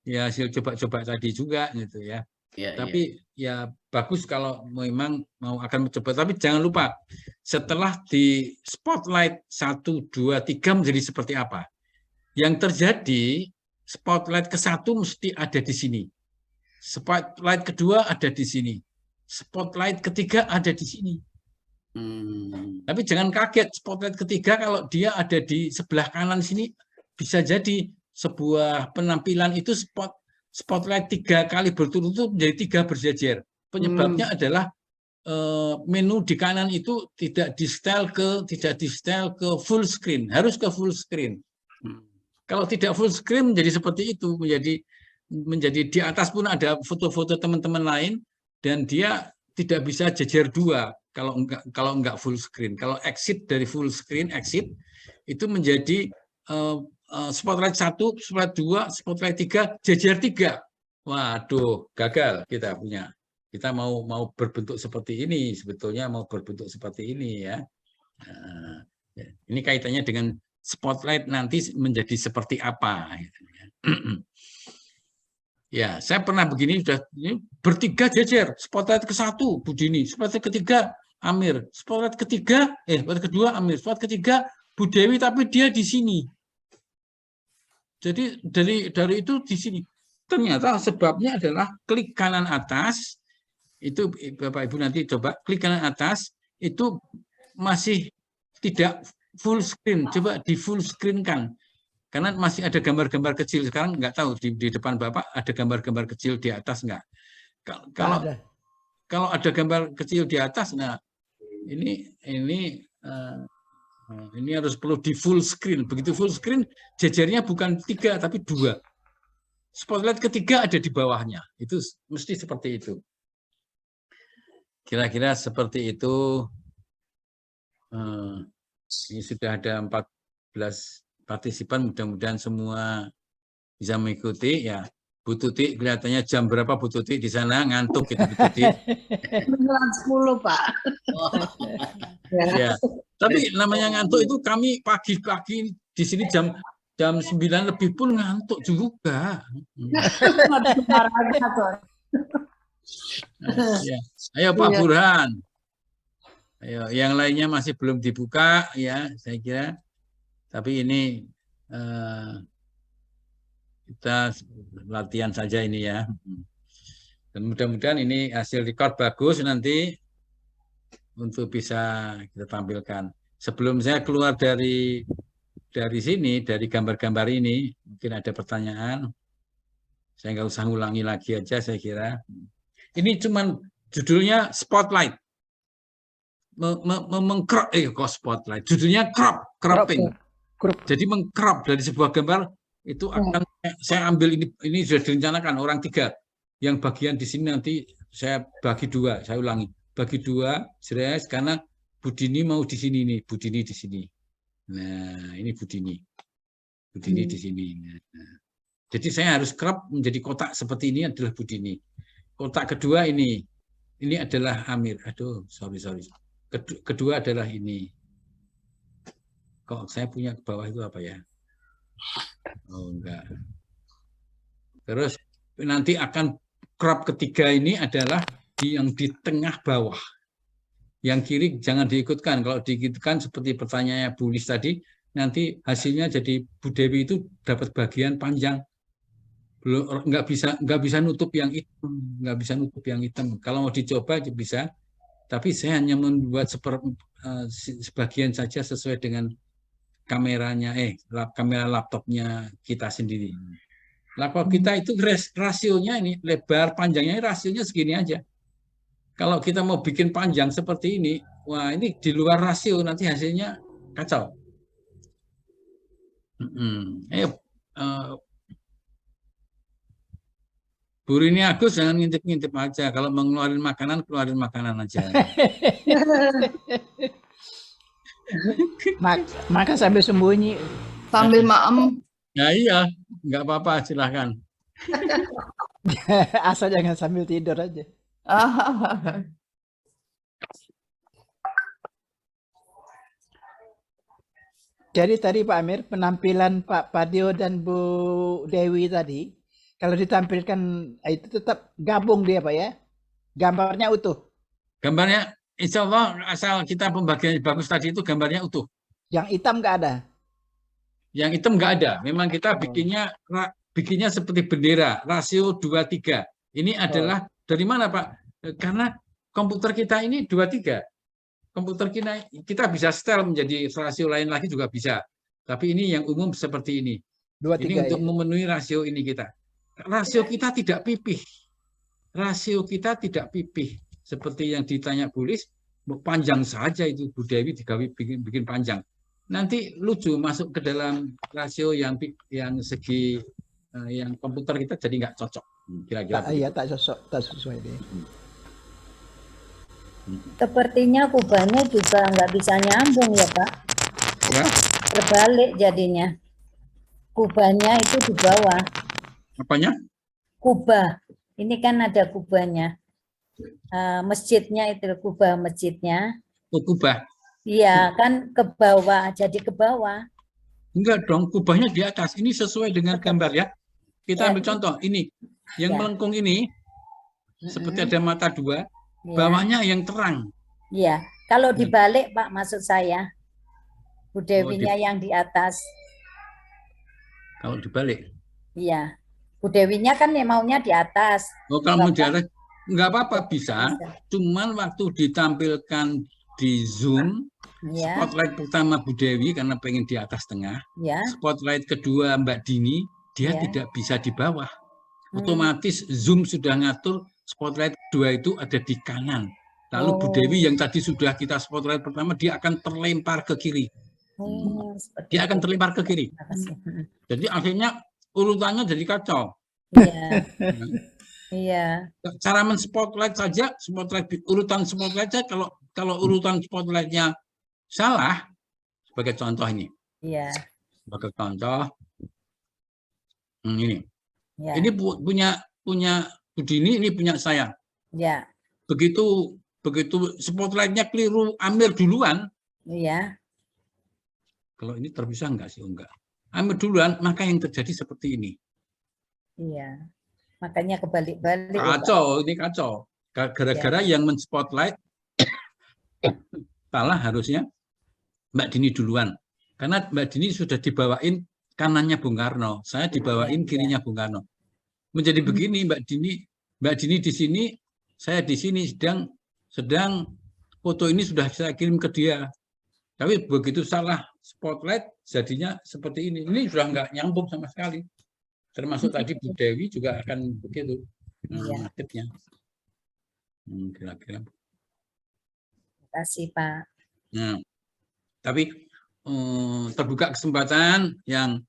ya hasil coba tadi juga gitu ya. Tapi ya bagus kalau memang mau akan mencoba. Tapi jangan lupa, setelah di spotlight 1, 2, 3 menjadi seperti apa. Yang terjadi, spotlight ke-1 mesti ada di sini. Spotlight kedua ada di sini. Spotlight ketiga ada di sini. Tapi jangan kaget, spotlight ketiga kalau dia ada di sebelah kanan sini, bisa jadi sebuah penampilan itu spotlight 3 kali berturut-turut menjadi 3 berjejer. Penyebabnya adalah menu di kanan itu tidak di setel ke full screen, harus ke full screen. Kalau tidak full screen menjadi seperti itu, menjadi di atas pun ada foto-foto teman-teman lain dan dia tidak bisa jejer 2 kalau enggak full screen. Kalau exit dari full screen, itu menjadi spotlight 1, spotlight 2, spotlight 3, jejer 3. Waduh, gagal kita punya. Kita mau berbentuk seperti ini, sebetulnya mau berbentuk seperti ini ya. Ini kaitannya dengan spotlight nanti menjadi seperti apa. Ya, saya pernah begini sudah ini bertiga jejer. Spotlight ke-1 Bu Dini, spotlight ketiga Amir, spotlight ketiga spotlight kedua Amir, spotlight ketiga Bu Dewi, tapi dia di sini. Jadi dari itu di sini. Ternyata sebabnya adalah klik kanan atas. Itu Bapak Ibu nanti coba klik kanan atas, itu masih tidak full screen. Coba di full screen kan. Karena masih ada gambar-gambar kecil. Sekarang nggak tahu di depan Bapak ada gambar-gambar kecil di atas nggak? Kalau ada gambar kecil di atas, nah ini harus perlu di full screen. Begitu full screen, jejernya bukan 3 tapi 2. Spotlight ketiga ada di bawahnya. Itu mesti seperti itu. Kira-kira seperti itu. Ini sudah ada 14 partisipan, mudah-mudahan semua bisa mengikuti ya. Bu Tuti kelihatannya jam berapa Bu Tuti di sana, ngantuk gitu Bu Tuti. 9.10 Pak. Ya. Tapi namanya ngantuk itu kami pagi-pagi di sini jam 9 lebih pun ngantuk juga. Ya. Ayo Pak Burhan. Ayo, yang lainnya masih belum dibuka ya, saya kira. Tapi ini kita latihan saja ini ya. Dan mudah-mudahan ini hasil record bagus nanti untuk bisa kita tampilkan. Sebelum saya keluar dari sini, dari gambar-gambar ini, mungkin ada pertanyaan. Saya nggak usah ngulangi lagi aja, saya kira. Ini cuman judulnya Spotlight. Spotlight. Judulnya cropping. Jadi mengcrop dari sebuah gambar itu akan saya ambil ini sudah direncanakan orang 3. Yang bagian di sini nanti saya bagi 2, saya ulangi. Bagi 2, jelas karena Bu Dini mau di sini nih, Bu Dini di sini. Nah, ini Bu Dini. Bu Dini di sini. Nah. Jadi saya harus crop menjadi kotak seperti ini adalah Bu Dini. Kotak kedua ini adalah Amir. Aduh, sorry. Kedua adalah ini. Kok saya punya ke bawah itu apa ya? Oh, enggak. Terus nanti akan crop ketiga ini adalah yang di tengah bawah. Yang kiri jangan diikutkan. Kalau diikutkan seperti pertanyaannya Bu Lis tadi, nanti hasilnya jadi Bu Dewi itu dapat bagian panjang. Belum nggak bisa nutup yang hitam, nggak bisa nutup yang hitam. Kalau mau dicoba bisa, tapi saya hanya membuat sebagian saja sesuai dengan kameranya, kamera laptopnya kita sendiri. Laptop kita itu rasionya ini lebar panjangnya rasionya segini aja. Kalau kita mau bikin panjang seperti ini, wah ini di luar rasio nanti hasilnya kacau. Ayo. Bu Rini Agus jangan ngintip-ngintip aja. Kalau mau keluarin makanan aja. Maka sambil sembunyi. Sambil maem. Ya iya, nggak apa-apa, silahkan. Asal jangan sambil tidur aja. Jadi tadi Pak Amir, penampilan Pak Padio dan Bu Dewi tadi, kalau ditampilkan itu tetap gabung dia Pak ya? Gambarnya utuh? Gambarnya insya Allah asal kita pembagian bagus tadi itu gambarnya utuh. Yang hitam nggak ada? Yang hitam nggak ada. Memang kita bikinnya seperti bendera, rasio 2:3. Ini adalah dari mana Pak? Karena komputer kita ini 2:3. Komputer kita bisa setel menjadi rasio lain lagi juga bisa. Tapi ini yang umum seperti ini. 2:3 ini untuk memenuhi rasio ini kita. Rasio kita tidak pipih. Rasio kita tidak pipih. Seperti yang ditanya Bu Lis, panjang saja itu Bu Dewi bikin panjang. Nanti lucu masuk ke dalam rasio yang segi yang komputer kita jadi nggak cocok. Kira-kira. Iya, tak cocok, tak sesuai deh. Sepertinya kubahnya juga nggak bisa nyambung ya Pak. Ya. Terbalik jadinya. Kubahnya itu di bawah. Apanya? Kubah. Ini kan ada kubahnya. masjidnya itu, kubah masjidnya. Oh, kubah. Iya, kan ke bawah, jadi ke bawah. Enggak dong, kubahnya di atas. Ini sesuai dengan gambar ya. Kita Ya. ambil contoh ini, yang Ya. melengkung ini seperti ada mata dua, Iya. bawahnya yang terang. Iya, kalau dibalik Pak, maksud saya, Bu Dewinya yang di atas. Kalau dibalik. Iya, Bu Dewinya kan maunya di atas. Oh, kalau mau di atas, nggak apa-apa, bisa. Bisa. Cuman waktu ditampilkan di Zoom, Iya, spotlight pertama Bu Dewi karena pengen di atas tengah, ya. spotlight kedua Mbak Dini, dia Ya. tidak bisa di bawah. Otomatis Zoom sudah ngatur spotlight kedua itu ada di kanan. Lalu Bu Dewi yang tadi sudah kita spotlight pertama, dia akan terlempar ke kiri. Dia akan terlempar ke kiri. Jadi akhirnya urutannya jadi kacau. Iya. Iya. Cara men-spotlight saja, urutan spotlight saja, kalau urutan spotlightnya salah, sebagai contoh ini. Iya. Sebagai contoh, ini. Ya. Ini punya Bu Dini, ini punya saya. Ya. Begitu spotlightnya keliru, Amir duluan. Iya. Kalau ini terpisah enggak sih? Enggak. Amir duluan, maka yang terjadi seperti ini. Iya. Makanya kebalik-balik. Kacau, ini kacau. Gara-gara yang men-spotlight salah harusnya Mbak Dini duluan. Karena Mbak Dini sudah dibawain kanannya Bung Karno, saya dibawain kirinya Bung Karno. Menjadi begini Mbak Dini di sini, saya di sini sedang foto ini sudah saya kirim ke dia. Tapi begitu salah spotlight jadinya seperti ini. Ini sudah nggak nyambung sama sekali. Termasuk tadi Bu Dewi juga akan begitu nasibnya. Kira-kira. Terima kasih Pak. Nah, tapi terbuka kesempatan yang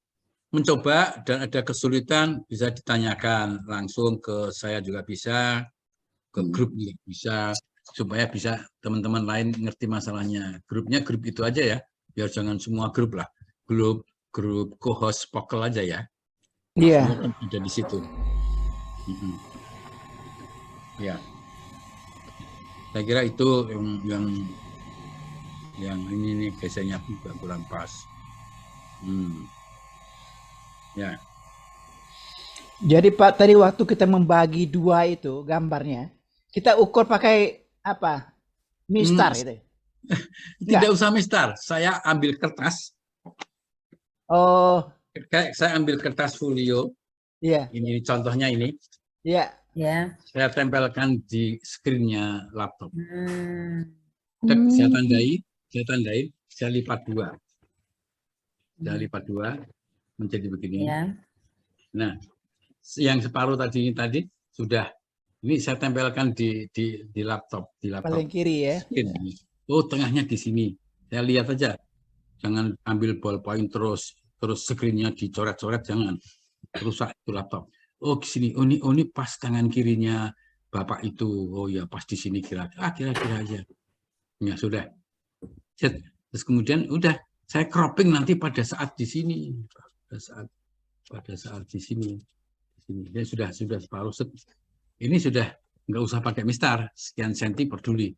mencoba dan ada kesulitan bisa ditanyakan langsung ke saya juga bisa, ke grup juga bisa, supaya bisa teman-teman lain ngerti masalahnya. Grupnya grup itu aja ya, biar jangan semua grup lah. Grup co-host Pokel aja ya. Iya. Semua ada di situ. Ya. Saya kira itu yang ini nih biasanya juga kurang pas. Ya. Jadi Pak, tadi waktu kita membagi dua itu gambarnya, kita ukur pakai apa? Mistar gitu. Tidak usah mistar, saya ambil kertas. Oh. Saya ambil kertas folio. Iya. Ini contohnya ini. Iya. Ya. Saya tempelkan di screen-nya laptop. Saya tandai, saya lipat dua. Saya lipat dua menjadi begini. Ya. Nah, yang separuh tadi sudah. Ini saya tempelkan di laptop. Paling kiri ya. Oh, tengahnya di sini. Saya lihat aja. Jangan ambil ballpoint terus screen-nya dicoret-coret, jangan. Rusak itu laptop. Oh, di sini. Oh, ini pas tangan kirinya Bapak itu. Oh ya, pas di sini kira-kira aja. Ya sudah. Terus kemudian udah saya cropping nanti pada saat di sini. Pada saat di sini. Ya sudah separuh set. Ini sudah nggak usah pakai mistar, sekian senti peduli.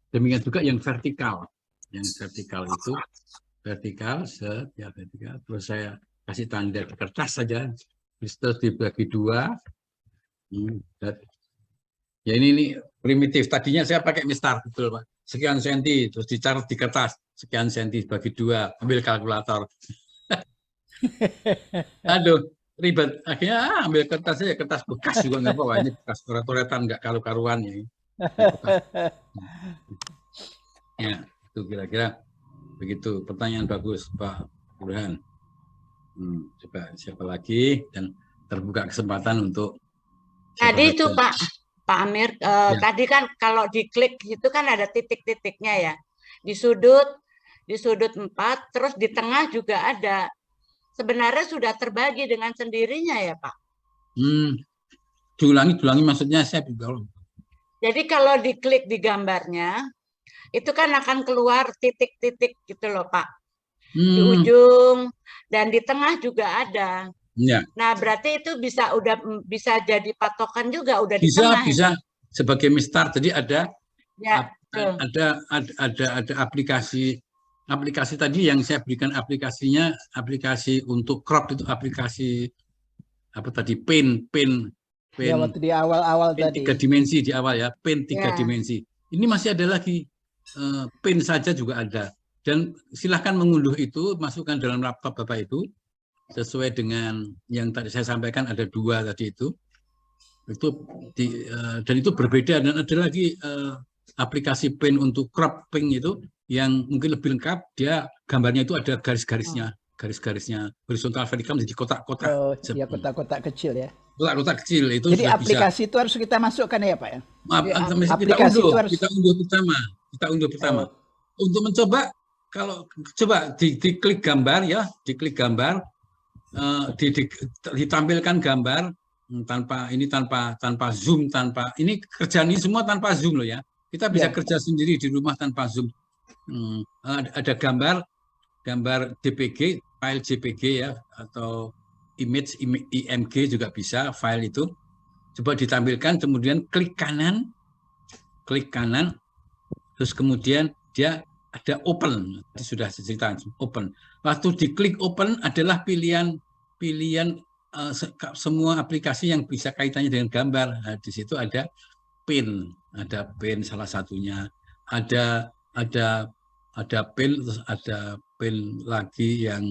Demikian juga yang vertikal. Yang vertikal itu vertikal. Terus saya kasih tanda kertas saja. Terus dibagi dua. Ya ini primitif. Tadinya saya pakai mistar, betul Pak. Sekian senti, terus dicatat di kertas. Sekian senti bagi dua, ambil kalkulator. Aduh, ribet. Akhirnya ambil kertas saja, kertas bekas juga nggak apa-apa. Ini bekas coret-coretan, nggak karu-karuan ya. Ya, itu kira-kira begitu. Pertanyaan bagus, Pak Burhan. Coba siapa lagi dan terbuka kesempatan untuk tadi itu Pak Amir, tadi kan kalau diklik itu kan ada titik-titiknya ya, di sudut 4, terus di tengah juga ada. Sebenarnya sudah terbagi dengan sendirinya ya Pak. Diulangi maksudnya saya belum. Jadi kalau diklik di gambarnya itu kan akan keluar titik-titik gitu loh Pak. Di ujung dan di tengah juga ada. Ya. Nah, berarti itu bisa jadi patokan juga udah di bisa, tengah. Bisa, sebagai mistar. Jadi ada Ya, betul. ada aplikasi tadi yang saya berikan, aplikasi untuk crop itu, aplikasi apa tadi, Paint Ya, waktu di awal-awal tadi. 3 dimensi di awal ya, Paint 3 Ya. dimensi. Ini masih ada lagi, Paint saja juga ada. Dan silahkan mengunduh itu, masukkan dalam laptop Bapak itu, sesuai dengan yang tadi saya sampaikan, ada 2 tadi itu. Dan itu berbeda, dan ada lagi aplikasi Paint untuk cropping itu yang mungkin lebih lengkap. Dia gambarnya itu ada garis-garisnya, horizontal vertikal menjadi kotak-kotak. Oh, ya, kotak-kotak kecil ya. Kotak-kotak kecil itu Jadi sudah aplikasi itu harus kita masukkan ya Pak ya? Kita unduh pertama. Untuk mencoba, kalau coba diklik gambar ya, ditampilkan gambar tanpa zoom, ini kerjaan ini semua tanpa zoom loh ya. Kita bisa kerja sendiri di rumah tanpa zoom. Ada gambar JPG, file JPG ya, atau image IMG juga bisa, file itu. Coba ditampilkan, kemudian klik kanan, terus kemudian dia ada open, sudah cerita open. Waktu diklik open adalah pilihan semua aplikasi yang bisa kaitannya dengan gambar. Nah, di situ ada Paint salah satunya, ada Paint, terus ada Paint lagi yang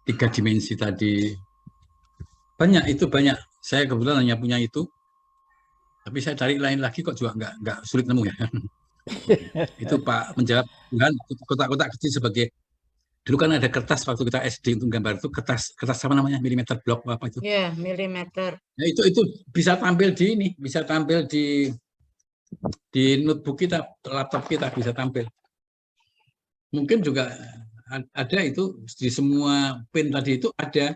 3 dimensi tadi. Banyak. Saya kebetulan hanya punya itu, tapi saya cari lain lagi kok juga nggak sulit nemu ya. Itu Pak menjawab, kan kotak-kotak kecil sebagai, dulu kan ada kertas waktu kita SD untuk gambar itu, kertas apa namanya, milimeter block apa itu? Ya, milimeter. Nah, itu bisa tampil di ini, bisa tampil di notebook kita, laptop kita bisa tampil. Mungkin juga ada itu di semua Paint tadi itu ada.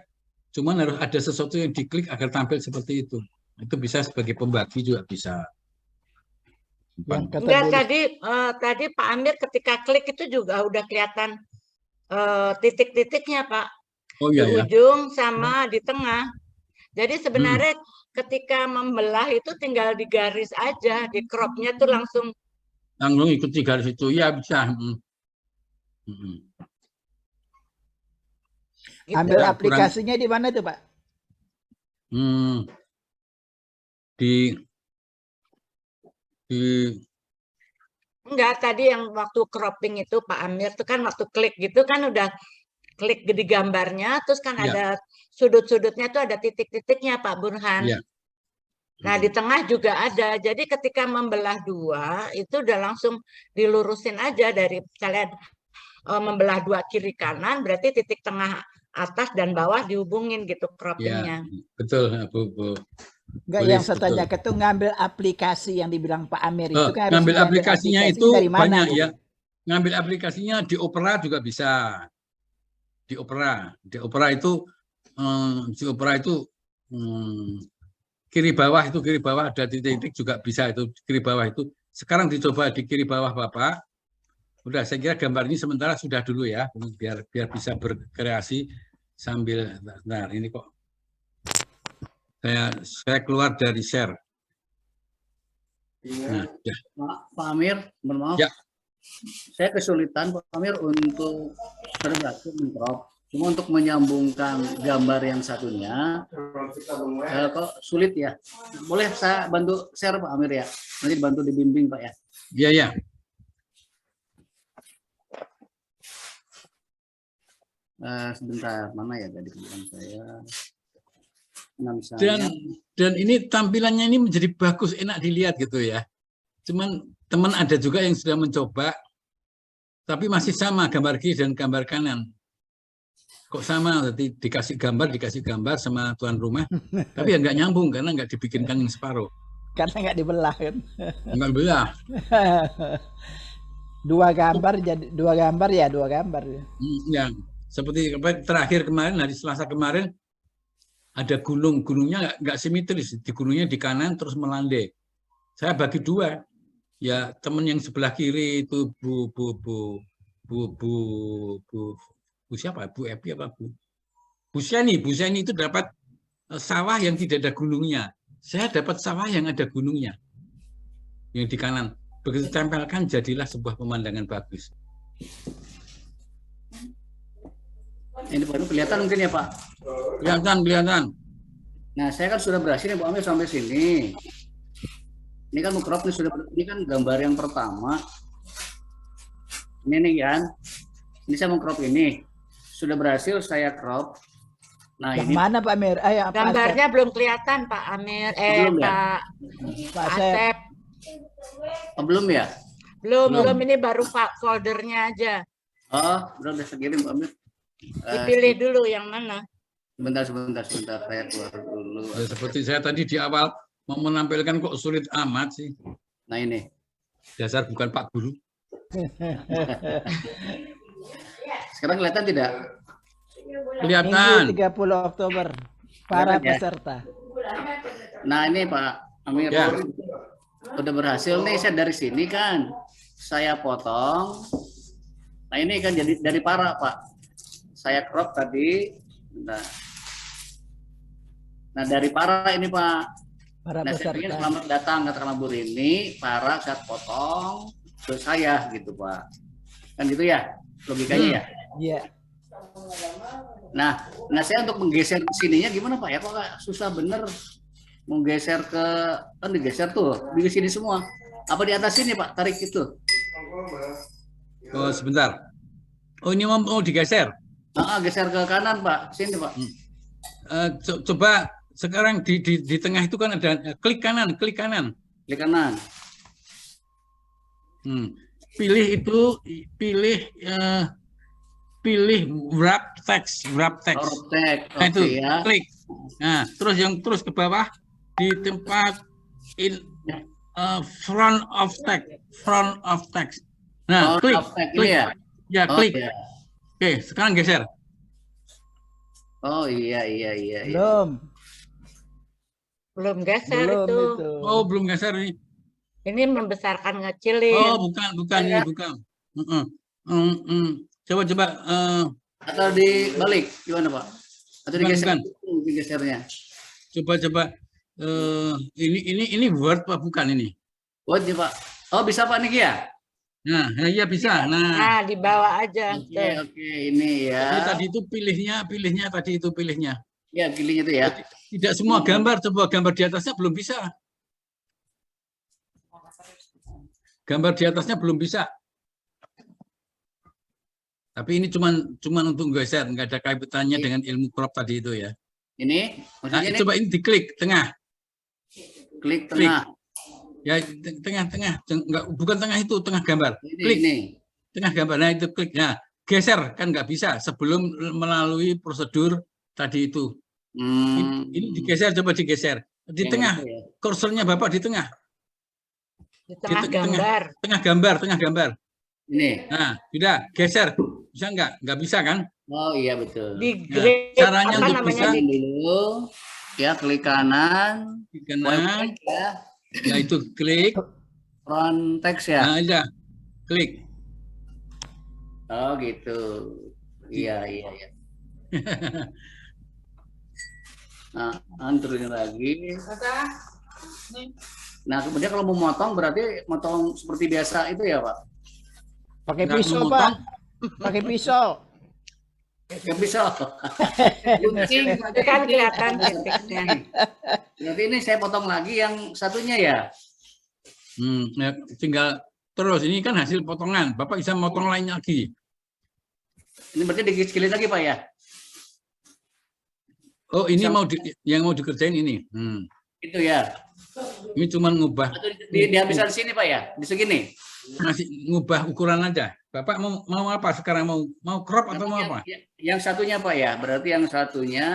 Cuman harus ada sesuatu yang diklik agar tampil seperti itu. Itu bisa sebagai pembagi juga bisa. Enggak, tadi Pak Amir ketika klik itu juga udah kelihatan titik-titiknya Pak. Oh iya, di ujung sama di tengah. Jadi sebenarnya ketika membelah itu tinggal digaris aja, di cropnya tuh langsung ikuti garis itu, ya bisa. Ambil aplikasinya di mana tuh Pak? Enggak, tadi yang waktu cropping itu Pak Amir tuh kan waktu klik gitu kan udah klik di gambarnya, terus kan ada sudut-sudutnya tuh ada titik-titiknya Pak Burhan. Nah di tengah juga ada, jadi ketika membelah 2 itu udah langsung dilurusin aja, dari misalnya membelah 2 kiri kanan, berarti titik tengah atas dan bawah dihubungin gitu croppingnya. Ya, betul Bu. Enggak, yang saya tanya itu ngambil aplikasi yang dibilang Pak Amir itu kan ngambil aplikasinya itu dari mana, banyak ya. Ngambil aplikasinya di Opera juga bisa. Di Opera itu kiri bawah ada titik-titik juga bisa, itu kiri bawah itu. Sekarang dicoba di kiri bawah Bapak. Udah, saya kira gambar ini sementara sudah dulu ya, biar bisa berkreasi sambil. Nah, ini kok saya keluar dari share. Nah, ya. Pak Amir, mohon maaf. Ya. Saya kesulitan Pak Amir untuk bergerak mencrop. Cuma untuk menyambungkan gambar yang satunya, kok sulit ya. Boleh saya bantu share Pak Amir ya? Nanti bantu dibimbing Pak ya. Iya, ya. Sebentar, mana ya tadi kemudian saya. Dan ini tampilannya ini menjadi bagus, enak dilihat gitu ya. Cuman teman ada juga yang sudah mencoba, tapi masih sama gambar kiri dan gambar kanan. Kok sama, nanti dikasih gambar sama tuan rumah, tapi ya nggak nyambung karena nggak dibikinkan yang separuh. Karena nggak dibelah kan? Nggak belah. Dua gambar ya. Ya, seperti terakhir kemarin, hari Selasa kemarin, ada gunungnya nggak simetris, di gunungnya di kanan terus melandai. Saya bagi 2. Ya, teman yang sebelah kiri itu Bu siapa? Bu Epi apa Bu Siani itu dapat sawah yang tidak ada gunungnya. Saya dapat sawah yang ada gunungnya. yang di kanan. Begitu tempelkan jadilah sebuah pemandangan bagus. Ini baru kelihatan mungkin ya Pak. Kelihatan. Nah, saya kan sudah berhasil nih Bu Amir sampai sini. Ini kan crop nih sudah, ini kan gambar yang pertama. Ini nih kan. Ini saya crop ini. Sudah berhasil saya crop. Nah, Yang ini mana Pak Amir? Ayo, Pak Gambarnya belum kelihatan Pak Amir. Belum ya? Pak Asep. Asep. oh, belum ya? Belum. Ini baru Pak foldernya aja. Oh, udah segini Bu Amir. Dipilih dulu yang mana. Sebentar. Saya keluar dulu. Seperti saya tadi di awal mau menampilkan kok sulit amat sih. Nah, ini. Dasar bukan Pak Guru. Sekarang kelihatan tidak? Kelihatan. Minggu 30 Oktober. Para Kelihatan ya? peserta. Nah, ini Pak Amir. Ya. Udah berhasil nih, saya dari sini kan. Saya potong. Nah, ini kan jadi dari para Pak. Saya crop tadi. Nah, dari para ini Pak. Para Nah, saya ingin peserta. selamat datang katakanlah Bu Rini, para saya potong ke saya gitu Pak. Kan gitu ya logikanya ya. Iya. Nah saya untuk menggeser ke sininya gimana Pak ya? Kok nggak susah bener menggeser ke, kan digeser tuh di sini semua. Apa di atas sini Pak? Tarik itu. Oh, sebentar. Oh, ini mau digeser. Geser ke kanan Pak. Sini Pak. Coba sekarang di tengah itu kan ada klik kanan. Klik kanan. Pilih itu, pilih wrap text. Oh, text. Nah, itu Oke, ya. klik. Nah, terus ke bawah di tempat front of text. Nah, klik. Text Klik. ini ya. Ya, Oh, klik. iya. Oke, sekarang geser. Oh iya. Belum geser Belum itu. itu. Oh, belum geser ini. Ini membesarkan ngecilin. Oh, bukan ini, bukan. Coba. Atau dibalik gimana Pak? Atau digeser? Bukan. Digesernya. Coba. Ini Word Pak, bukan ini. Word ya Pak. Oh bisa Pak Niki ya? Nah, iya bisa. Nah, Nah, dibawa aja. Oke, ini jadi ya. tadi itu pilihnya tadi itu pilihnya. Ya, pilihnya itu ya. Tidak semua gambar, coba gambar di atasnya belum bisa. Gambar di atasnya belum bisa. Tapi ini cuman untuk geser, nggak ada kaitannya dengan ilmu crop tadi itu ya. Ini Nah, maksudnya ini coba ini diklik tengah. klik tengah. Ya, tengah. Enggak, bukan tengah itu, tengah gambar. Klik. Ini. Tengah gambar. Nah, itu klik. Nah, geser kan nggak bisa sebelum melalui prosedur tadi itu. Ini digeser, coba digeser. Di Yang tengah, itu ya. kursornya Bapak di tengah. Di tengah gambar. Tengah gambar. Ini. Nah, sudah geser. Bisa nggak? Nggak bisa kan? Oh iya betul. Di Nah, grade, caranya apa untuk namanya? bisa- Di Dulu ya klik kanan. Di kanan, Ya. nah itu klik. Front text ya. Nah, aja klik. Oh gitu. Iya. Nah, turunin lagi. Nah, kemudian kalau mau motong berarti motong seperti biasa itu ya, Pak? Pakai Nggak pisau, memotong. Pak. Pakai pisau. Nggak bisa. Gunting, Itu kan kelihatan titiknya. Berarti ini saya potong lagi yang satunya ya? Ya, tinggal terus ini kan hasil potongan. Bapak bisa motong lain lagi. Ini berarti dikecilin lagi, Pak ya? Oh, ini yang mau dikerjain ini. Itu ya. Ini cuma ngubah, Atau dihabiskan di sini, Pak ya? Di segini. masih ngubah ukuran aja. Bapak mau apa sekarang? Mau crop atau mau apa? Yang satunya, Pak ya. Berarti yang satunya.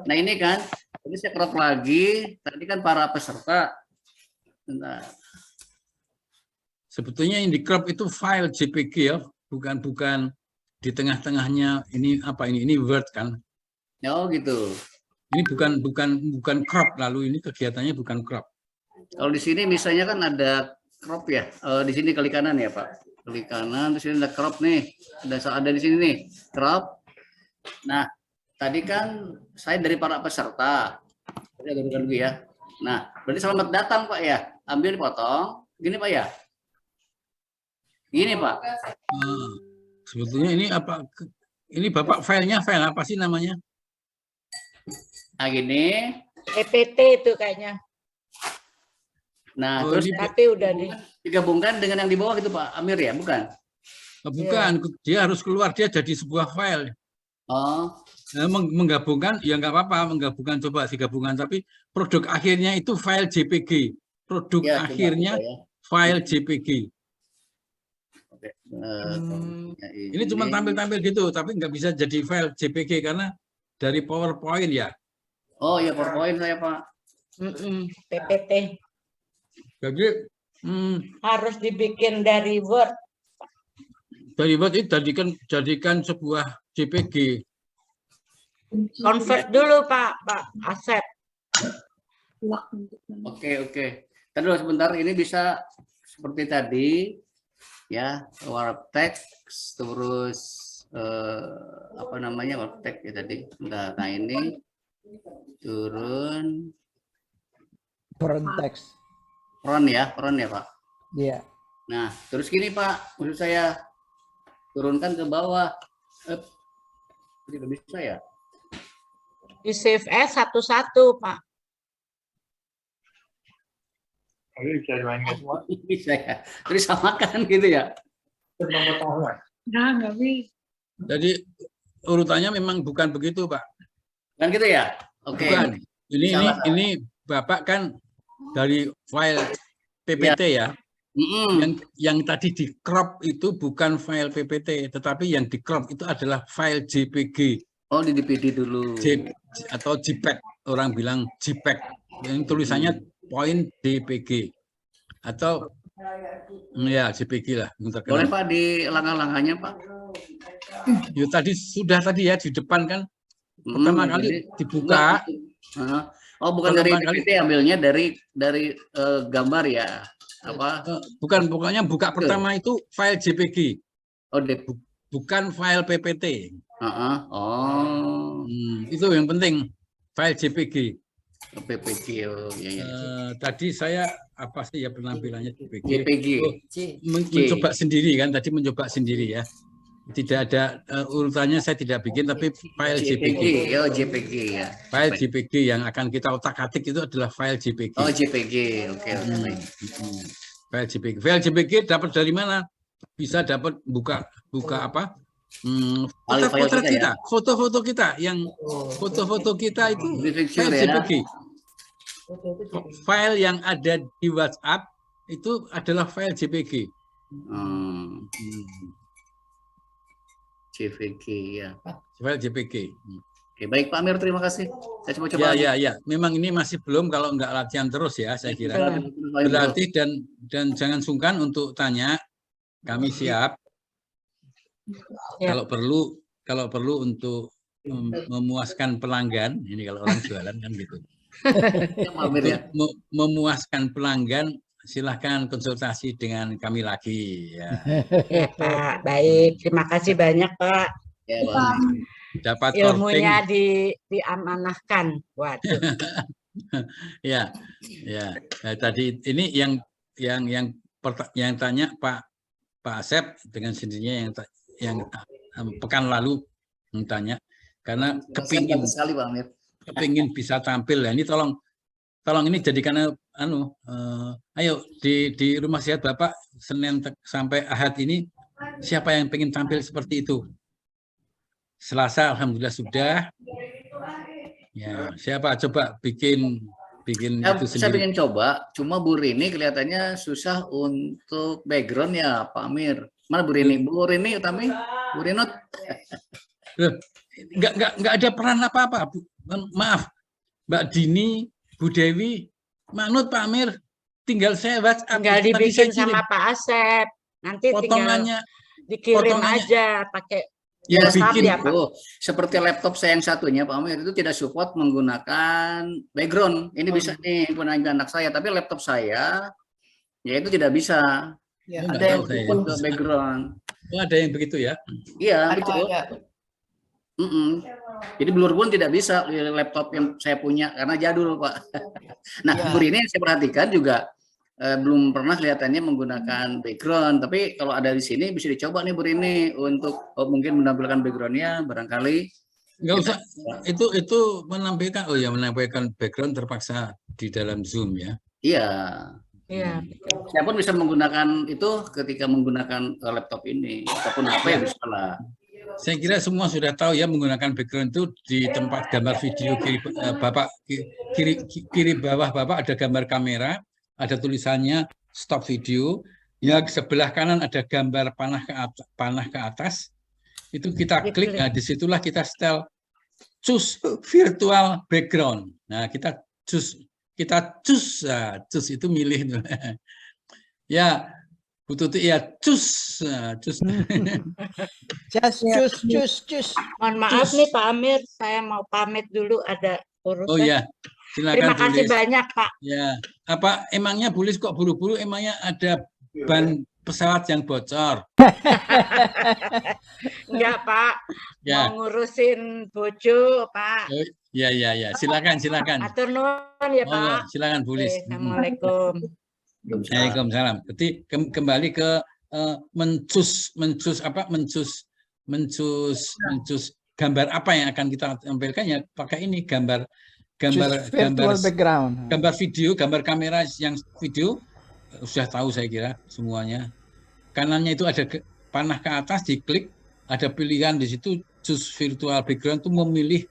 Nah, ini kan. Ini saya crop lagi. Tadi kan para peserta. Bentar. Sebetulnya yang di crop itu file JPG ya, bukan di tengah-tengahnya ini apa ini Word kan. Oh gitu. Ini bukan crop, lalu ini kegiatannya bukan crop. Kalau di sini misalnya kan ada crop ya. Di sini klik kanan ya, Pak. Klik kanan, terus ini ada crop nih. Ada di sini nih, crop. Nah, tadi kan saya dari para peserta. Saya dulu ya. Nah, berarti selamat datang, Pak ya. ambil dipotong. Gini Pak ya. Gini Pak. Sebetulnya ini apa? Ini Bapak filenya file apa sih namanya? Nah gini. EPT itu kayaknya. Nah Oh, terus ini- Tapi udah digabungkan dengan yang di bawah gitu Pak Amir ya, bukan? Bukan, dia harus keluar, dia jadi sebuah file. Oh, Nah, menggabungkan ya nggak apa-apa, menggabungkan coba digabungkan, tapi produk akhirnya itu file JPG. Produk ya, coba akhirnya kita ya. file JPG. Oke. Ya, Ini cuma tampil-tampil gitu, tapi nggak bisa jadi file JPG karena dari PowerPoint ya. Oh ya PowerPoint saya Pak. PPT Jadi harus dibikin dari Word. dari Word itu jadikan sebuah JPG. Convert dulu Pak Asep. Oke. Tadi dulu sebentar, ini bisa seperti tadi ya, warp text terus apa namanya warp text ya tadi. Nah ini turun Front text. front ya Pak. Iya. Nah terus gini Pak, maksud saya turunkan ke bawah. Tidak bisa ya? Di save as satu-satu Pak. Bisa dimainkan semua. Bisa ya. Terus samakan gitu ya. Nggak bisa. Jadi urutannya memang bukan begitu, Pak. Kan gitu ya? Oke. Bukan. Salah. Ini Bapak kan dari file PPT ya. Yang tadi di crop itu bukan file PPT, tetapi yang di crop itu adalah file JPG. Oh, di DPD dulu. Atau JPEG, orang bilang JPEG. Yang tulisannya point DPG atau ya JPG lah. Boleh Pak di langkah-langkahnya Pak? Ya, tadi ya di depan kan pertama kali dibuka. Oh, bukan dari PPT, ambilnya dari gambar ya? Apa? Bukan, pokoknya buka pertama itu file JPG. Oh, bukan file PPT. Oh. Itu yang penting, file JPG. PPG, oh ya. Tadi saya apa sih ya penampilannya JPG? JPG. Mencoba sendiri kan, tadi mencoba sendiri ya. Tidak ada urutannya, saya tidak bikin, tapi file JPG. Oh, JPG ya. File JPG yang akan kita otak-atik itu adalah file JPG. Oh, JPG. Oke. File JPG. File JPG dapat dari mana? Bisa dapat buka apa? Foto-foto kita, foto-foto kita, yang foto-foto kita itu file JPG. File yang ada di WhatsApp itu adalah file JPG. JPG ya. File JPG. Oke, baik Pak Amir, terima kasih. Saya coba. Ya. Memang ini masih belum, kalau nggak latihan terus ya, saya kira. Berarti dan jangan sungkan untuk tanya, kami siap. Kalau perlu untuk memuaskan pelanggan, ini kalau orang jualan kan gitu. Memuaskan pelanggan, silahkan konsultasi dengan kami lagi. Ya, Pak. Baik, terima kasih banyak Pak. Ya, Pak. Dapat ilmunya diamanahkan. Waduh. ya. Nah, tadi ini yang tanya Pak Asep dengan sendirinya yang pekan lalu tanya karena kepingin bisa tampil. Nah, ini tolong ini jadikan ayo di rumah sehat Bapak Senin sampai Ahad ini siapa yang pengen tampil seperti itu? Selasa alhamdulillah sudah. Ya, siapa coba bikin itu sendiri. Saya ingin coba, cuma Bu Rini kelihatannya susah untuk background ya Pak Amir. Mana Bu Rini? Bu Rini Utami? Bu Rinot? Enggak ada peran apa-apa. Maaf, Mbak Dini, Bu Dewi, Manut, Pak Amir, tinggal saya WhatsApp. Tinggal dibikin sama Pak Asep. Nanti potongannya dikirim aja pakai. Ya, bikin ya, Pak. Seperti laptop saya yang satunya Pak Amir itu tidak support menggunakan background. Ini bisa nih gunakan anak saya, tapi laptop saya ya itu tidak bisa. Ya, ada yang support background. Ada yang begitu ya? Iya, betul. Jadi blur pun tidak bisa laptop yang saya punya karena jadul Pak. Nah, Bu ini saya perhatikan juga belum pernah kelihatannya menggunakan background, tapi kalau ada di sini bisa dicoba nih Bu Rini untuk mungkin menampilkan backgroundnya barangkali. Nggak usah, itu menampilkan, oh ya, menampilkan background terpaksa di dalam Zoom ya. Iya. Iya. Siapapun bisa menggunakan itu ketika menggunakan laptop ini ataupun apa ya bisa lah. Saya kira semua sudah tahu ya menggunakan background itu di tempat gambar video kiri bawah Bapak ada gambar kamera, ada tulisannya stop video. Yang sebelah kanan ada gambar panah ke atas. Itu kita klik, nah disitulah kita setel choose virtual background. Nah kita choose itu milih. Ya, Bu Tuti ya choose. Cus. Mohon maaf nih Pak Amir, saya mau pamit dulu ada urusan. Oh ya, silakan. Terima kasih Bulis. banyak Pak. Ya, apa emangnya Bulis kok buru-buru? Emangnya ada ban pesawat yang bocor? Enggak Pak, Ya. mau ngurusin bojo Pak. Oh, ya. Silakan. Atur nuwun ya Pak. Silakan Bulis. Oke, Assalamualaikum. Waalaikumsalam. Berarti kembali ke mencus gambar apa yang akan kita tampilkan ya pakai ini gambar background. Gambar video, gambar kamera yang video sudah tahu saya kira semuanya. Kanannya itu ada panah ke atas, diklik, ada pilihan di situ choose virtual background itu memilih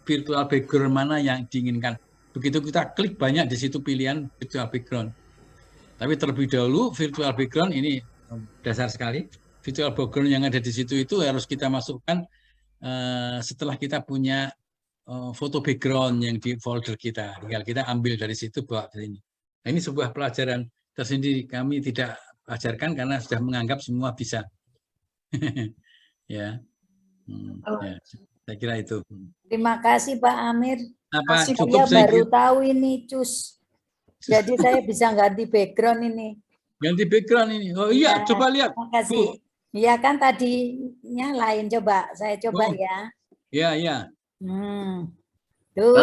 virtual background mana yang diinginkan. Begitu kita klik banyak di situ pilihan virtual background. Tapi terlebih dahulu virtual background ini dasar sekali. Virtual background yang ada di situ itu harus kita masukkan setelah kita punya foto background yang di folder kita. Tinggal kita ambil dari situ bawa ke sini. Nah, ini sebuah pelajaran tersendiri. Kami tidak ajarkan karena sudah menganggap semua bisa. Ya. Ya, saya kira itu. Terima kasih Pak Amir. Apa Saya cukup baru tahu ini cus. Jadi saya bisa ganti background ini. Ganti background ini. Oh iya, coba lihat. Terima kasih. Iya kan tadinya lain, coba saya coba ya. Ya. Tuh.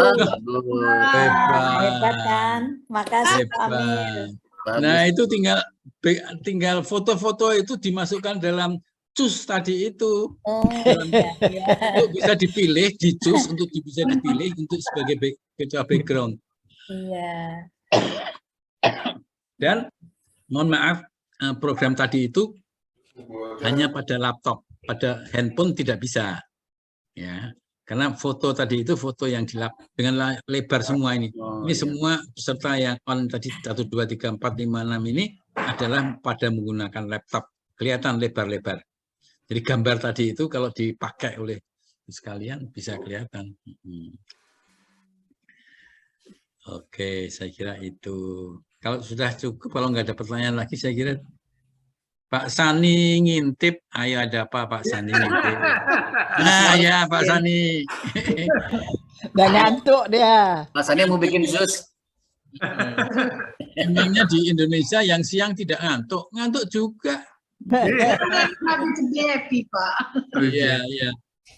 Hebat Kan? Makasih Pak Amir. Nah, itu tinggal foto-foto itu dimasukkan dalam cus tadi itu. Untuk bisa dipilih, dicus untuk bisa dipilih untuk sebagai background. Iya. Dan mohon maaf, program tadi itu hanya pada laptop, pada handphone tidak bisa. Ya. Karena foto tadi itu foto yang dengan lebar semua ini. Ini semua peserta yang on tadi 1, 2, 3, 4, 5, 6 ini adalah pada menggunakan laptop. Kelihatan lebar-lebar. Jadi gambar tadi itu kalau dipakai oleh sekalian bisa kelihatan. Oke, saya kira itu. Kalau sudah cukup, kalau nggak ada pertanyaan lagi, saya kira Pak Sani ngintip. Ayo ada apa Pak Sani ngintip? Nah ya Pak Sani. Udah ngantuk dia. Pak Sani mau bikin jus. Emangnya di Indonesia yang siang tidak ngantuk? Ngantuk juga. Iya.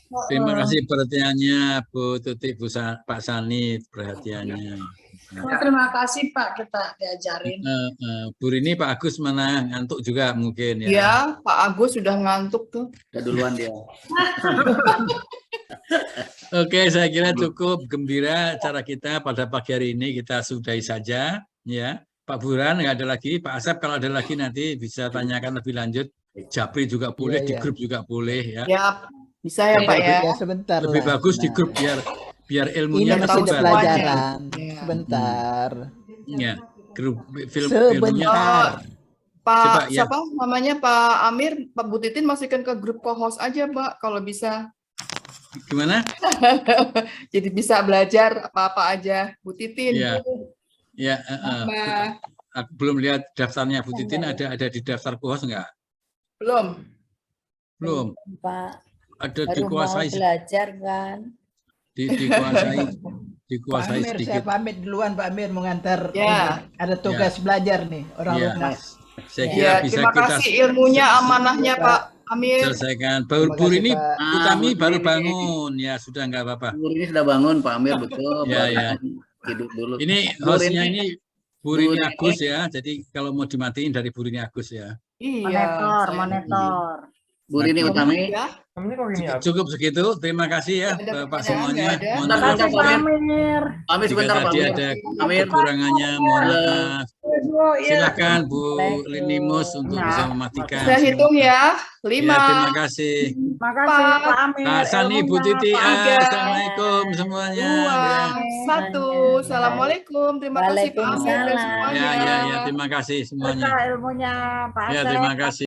Terima kasih perhatiannya Bu Tuti, Pak Sani perhatiannya. Terima kasih Pak, kita diajarin. Bu Rini, Pak Agus mana ngantuk juga mungkin ya? Iya, Pak Agus sudah ngantuk tuh. Udah duluan dia. Oke, saya kira cukup gembira acara kita pada pagi hari ini, kita sudahi saja ya. Pak Buran nggak ada lagi, Pak Asep kalau ada lagi nanti bisa tanyakan lebih lanjut. Japri juga boleh, di grup juga boleh ya. Ya, bisa ya Pak ya. Sebentar lebih lah. bagus di grup biar ilmunya Ini masih ada tersebar. pelajaran. Sebentar. Ya, grup ilmunya. Sebentar. Pak Coba, ya. siapa namanya Pak Amir, Pak Bu Titin masukkan ke grup co-host aja Pak kalau bisa. Gimana? Jadi bisa belajar apa-apa aja Bu Titin. Ya. Ya, Mbak. aku belum lihat daftarnya Bu Titin, ada di daftar co-host enggak? Belum. Belum. Pak. Ada Baru mau dikuasai belajar kan. dikuasai Pak Amir, sedikit. saya pamit duluan Pak Amir mengantar. Ya. Ada tugas belajar nih orang Ya. Lunas. Saya kira Ya, bisa terima kita kasih ilmunya, amanahnya Pak Amir. selesaikan. Terima Bu kasih, ini Pak. Bu Tami Bu baru Rini. bangun ya, sudah enggak apa-apa. Bu Rini sudah bangun Pak Amir betul. Ya, ya. Hidup dulu. Ini Bu hostnya Rini. ini Bu Rini Agus ya. Jadi kalau mau dimatiin dari Bu Rini Agus ya. Iya. Monitor. Bu Rini Utami. Cukup segitu. Terima kasih ya Bapak semuanya. Mohon Terima kasih maaf Pak jika Amir. Amir sebentar Pak tadi Amir. ada Amir. kekurangannya. Mohon maaf. Iya. Silakan Bu Linimus untuk bisa mematikan. Saya hitung ya. 5. Ya, terima kasih. Terima kasih Pak Amir. Pak Sani, Bu ilmunya, Titi, Pak Amir. assalamualaikum semuanya. 2, 1. Assalamualaikum. Terima kasih Pak Amir dan Waalaikumsalam. semuanya. Ya, terima kasih semuanya. Berkah ilmunya Pak Ya, Asep. terima kasih.